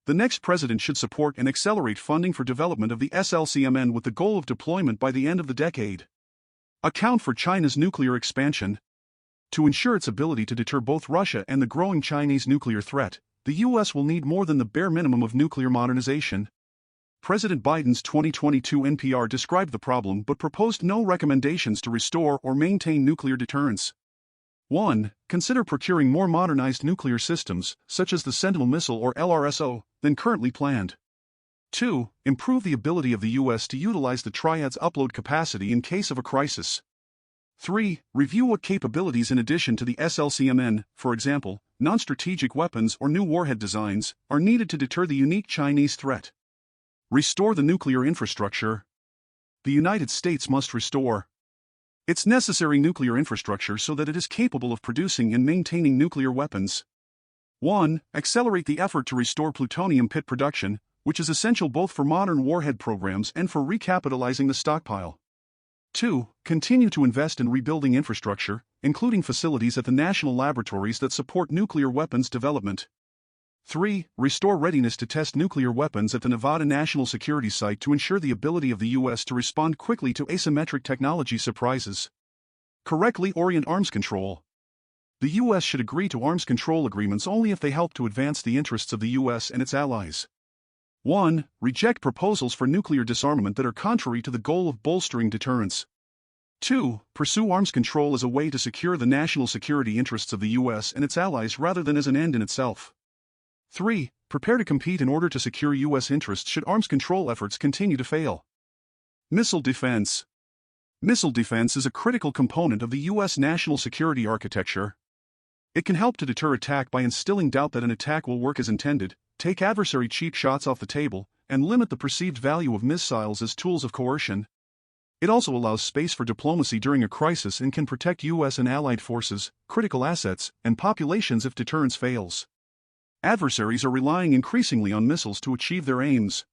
The next president should support and accelerate funding for development of the SLCMN with the goal of deployment by the end of the decade. Account for China's nuclear expansion. To ensure its ability to deter both Russia and the growing Chinese nuclear threat, the U.S. will need more than the bare minimum of nuclear modernization. President Biden's 2022 NPR described the problem but proposed no recommendations to restore or maintain nuclear deterrence. 1. Consider procuring more modernized nuclear systems, such as the Sentinel missile or LRSO, than currently planned. 2. Improve the ability of the U.S. to utilize the triad's upload capacity in case of a crisis. 3. Review what capabilities in addition to the SLCMN, for example, non-strategic weapons or new warhead designs, are needed to deter the unique Chinese threat. Restore the nuclear infrastructure. The United States must restore its necessary nuclear infrastructure so that it is capable of producing and maintaining nuclear weapons. 1. Accelerate the effort to restore plutonium pit production, which is essential both for modern warhead programs and for recapitalizing the stockpile. 2. Continue to invest in rebuilding infrastructure, including facilities at the national laboratories that support nuclear weapons development. 3. Restore readiness to test nuclear weapons at the Nevada National Security Site to ensure the ability of the U.S. to respond quickly to asymmetric technology surprises. Correctly orient arms control. The U.S. should agree to arms control agreements only if they help to advance the interests of the U.S. and its allies. 1. Reject proposals for nuclear disarmament that are contrary to the goal of bolstering deterrence. 2. Pursue arms control as a way to secure the national security interests of the U.S. and its allies rather than as an end in itself. 3. Prepare to compete in order to secure U.S. interests should arms control efforts continue to fail. Missile defense. Missile defense is a critical component of the U.S. national security architecture. It can help to deter attack by instilling doubt that an attack will work as intended, take adversary cheap shots off the table, and limit the perceived value of missiles as tools of coercion. It also allows space for diplomacy during a crisis and can protect U.S. and allied forces, critical assets, and populations if deterrence fails. Adversaries are relying increasingly on missiles to achieve their aims.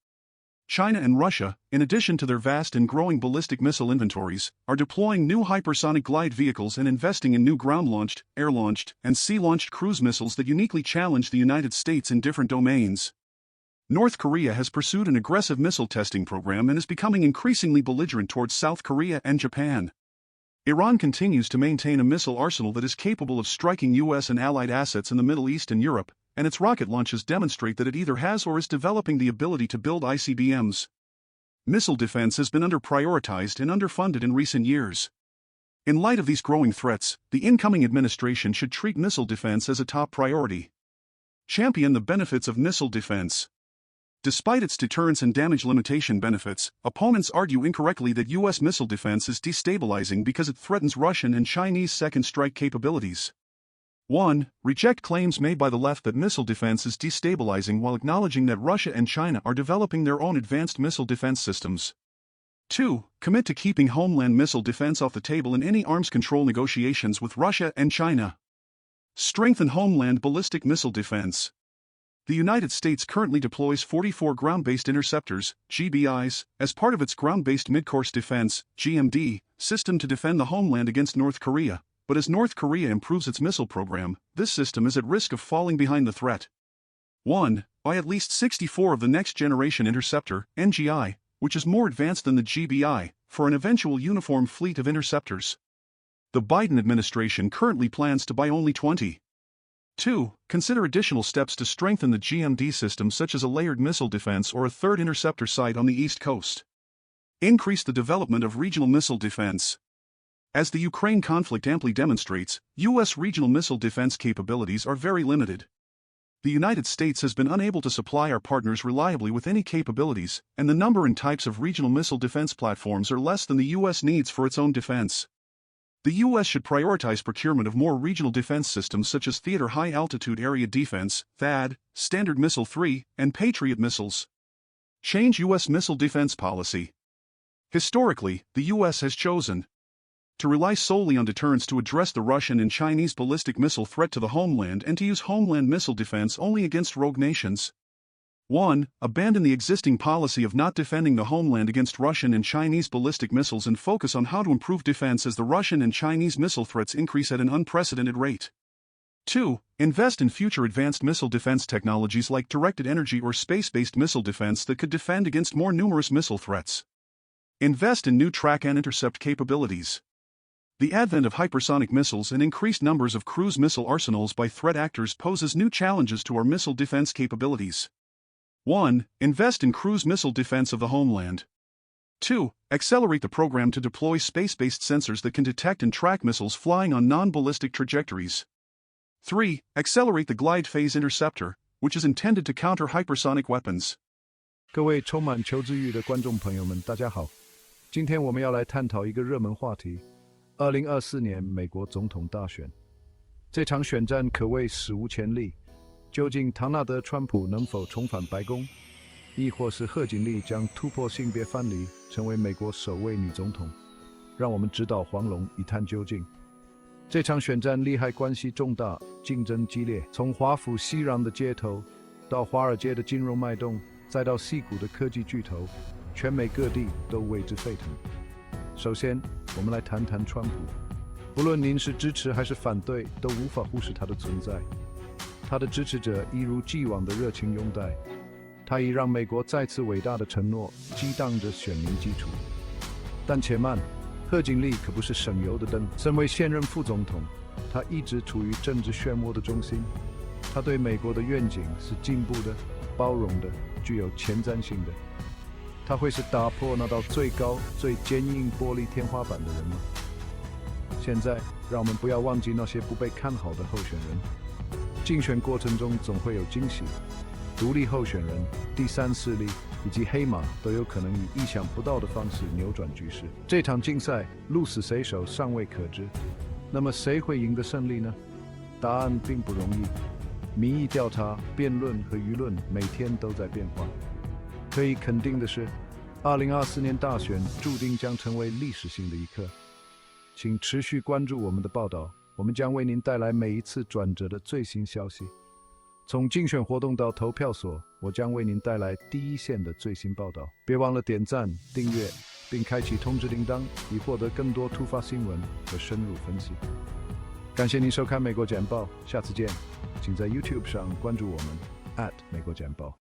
China and Russia, in addition to their vast and growing ballistic missile inventories, are deploying new hypersonic glide vehicles and investing in new ground-launched, air-launched, and sea-launched cruise missiles that uniquely challenge the United States in different domains. North Korea has pursued an aggressive missile testing program and is becoming increasingly belligerent towards South Korea and Japan. Iran continues to maintain a missile arsenal that is capable of striking U.S. and allied assets in the Middle East and Europe, and its rocket launches demonstrate that it either has or is developing the ability to build ICBMs. Missile defense has been underprioritized and underfunded in recent years. In light of these growing threats, the incoming administration should treat missile defense as a top priority. Champion the benefits of missile defense. Despite its deterrence and damage limitation benefits, opponents argue incorrectly that U.S. missile defense is destabilizing because it threatens Russian and Chinese second strike capabilities. 1. Reject claims made by the left that missile defense is destabilizing while acknowledging that Russia and China are developing their own advanced missile defense systems. 2. Commit to keeping homeland missile defense off the table in any arms control negotiations with Russia and China. Strengthen homeland ballistic missile defense. The United States currently deploys 44 ground-based interceptors, GBIs, as part of its ground-based mid-course defense, GMD, system to defend the homeland against North Korea. But as North Korea improves its missile program, this system is at risk of falling behind the threat. 1. Buy at least 64 of the next-generation interceptor, NGI, which is more advanced than the GBI, for an eventual uniform fleet of interceptors. The Biden administration currently plans to buy only 20. 2. Consider additional steps to strengthen the GMD system such as a layered missile defense or a third interceptor site on the East Coast. Increase the development of regional missile defense. As the Ukraine conflict amply demonstrates, U.S. regional missile defense capabilities are very limited. The United States has been unable to supply our partners reliably with any capabilities, and the number and types of regional missile defense platforms are less than the U.S. needs for its own defense. The U.S. should prioritize procurement of more regional defense systems such as Theater High Altitude Area Defense, THAAD, Standard Missile-3, and Patriot missiles. Change U.S. missile defense policy. Historically, the U.S. has chosen to rely solely on deterrence to address the Russian and Chinese ballistic missile threat to the homeland and to use homeland missile defense only against rogue nations. 1. Abandon the existing policy of not defending the homeland against Russian and Chinese ballistic missiles and focus on how to improve defense as the Russian and Chinese missile threats increase at an unprecedented rate. 2. Invest in future advanced missile defense technologies like directed energy or space-based missile defense that could defend against more numerous missile threats. Invest in new track and intercept capabilities. The advent of hypersonic missiles and increased numbers of cruise missile arsenals by threat actors poses new challenges to our missile defense capabilities. 1. Invest in cruise missile defense of the homeland. 2. Accelerate the program to deploy space-based sensors that can detect and track missiles flying on non-ballistic trajectories. 3. Accelerate the glide phase interceptor, which is intended to counter hypersonic weapons. 各位充满求知欲的观众朋友们，大家好。今天我们要来探讨一个热门话题：2024年美国总统大选。这场选战可谓史无前例。究竟唐纳德·川普能否重返白宫，亦或是贺锦丽将突破性别藩篱，成为美国首位女总统？让我们直捣黄龙，一探究竟。这场选战利害关系重大，竞争激烈。从华府熙攘的街头，到华尔街的金融脉动，再到矽谷的科技巨头，全美各地都为之沸腾。首先，我们来谈谈川普。不论您是支持还是反对，都无法忽视他的存在。他的支持者一如既往的热情拥戴，他已让美国再次伟大的承诺激荡着选民基础。但且慢，贺锦丽可不是省油的灯。身为现任副总统，他一直处于政治漩涡的中心。他对美国的愿景是进步的、包容的、具有前瞻性的。他会是打破那道最高、最坚硬玻璃天花板的人吗？现在，让我们不要忘记那些不被看好的候选人。竞选过程中总会有惊喜，独立候选人、第三势力以及黑马都有可能以意想不到的方式扭转局势。这场竞赛鹿死谁手尚未可知，那么谁会赢得胜利呢？答案并不容易。民意调查、辩论和舆论每天都在变化。可以肯定的是，2024年大选注定将成为历史性的一刻。请持续关注我们的报道，我们将为您带来每一次转折的最新消息。从竞选活动到投票所，我将为您带来第一线的最新报道。别忘了点赞、订阅，并开启通知铃铛，以获得更多突发新闻和深入分析。感谢您收看美国简报，下次见。请在 YouTube 上关注我们美国简报。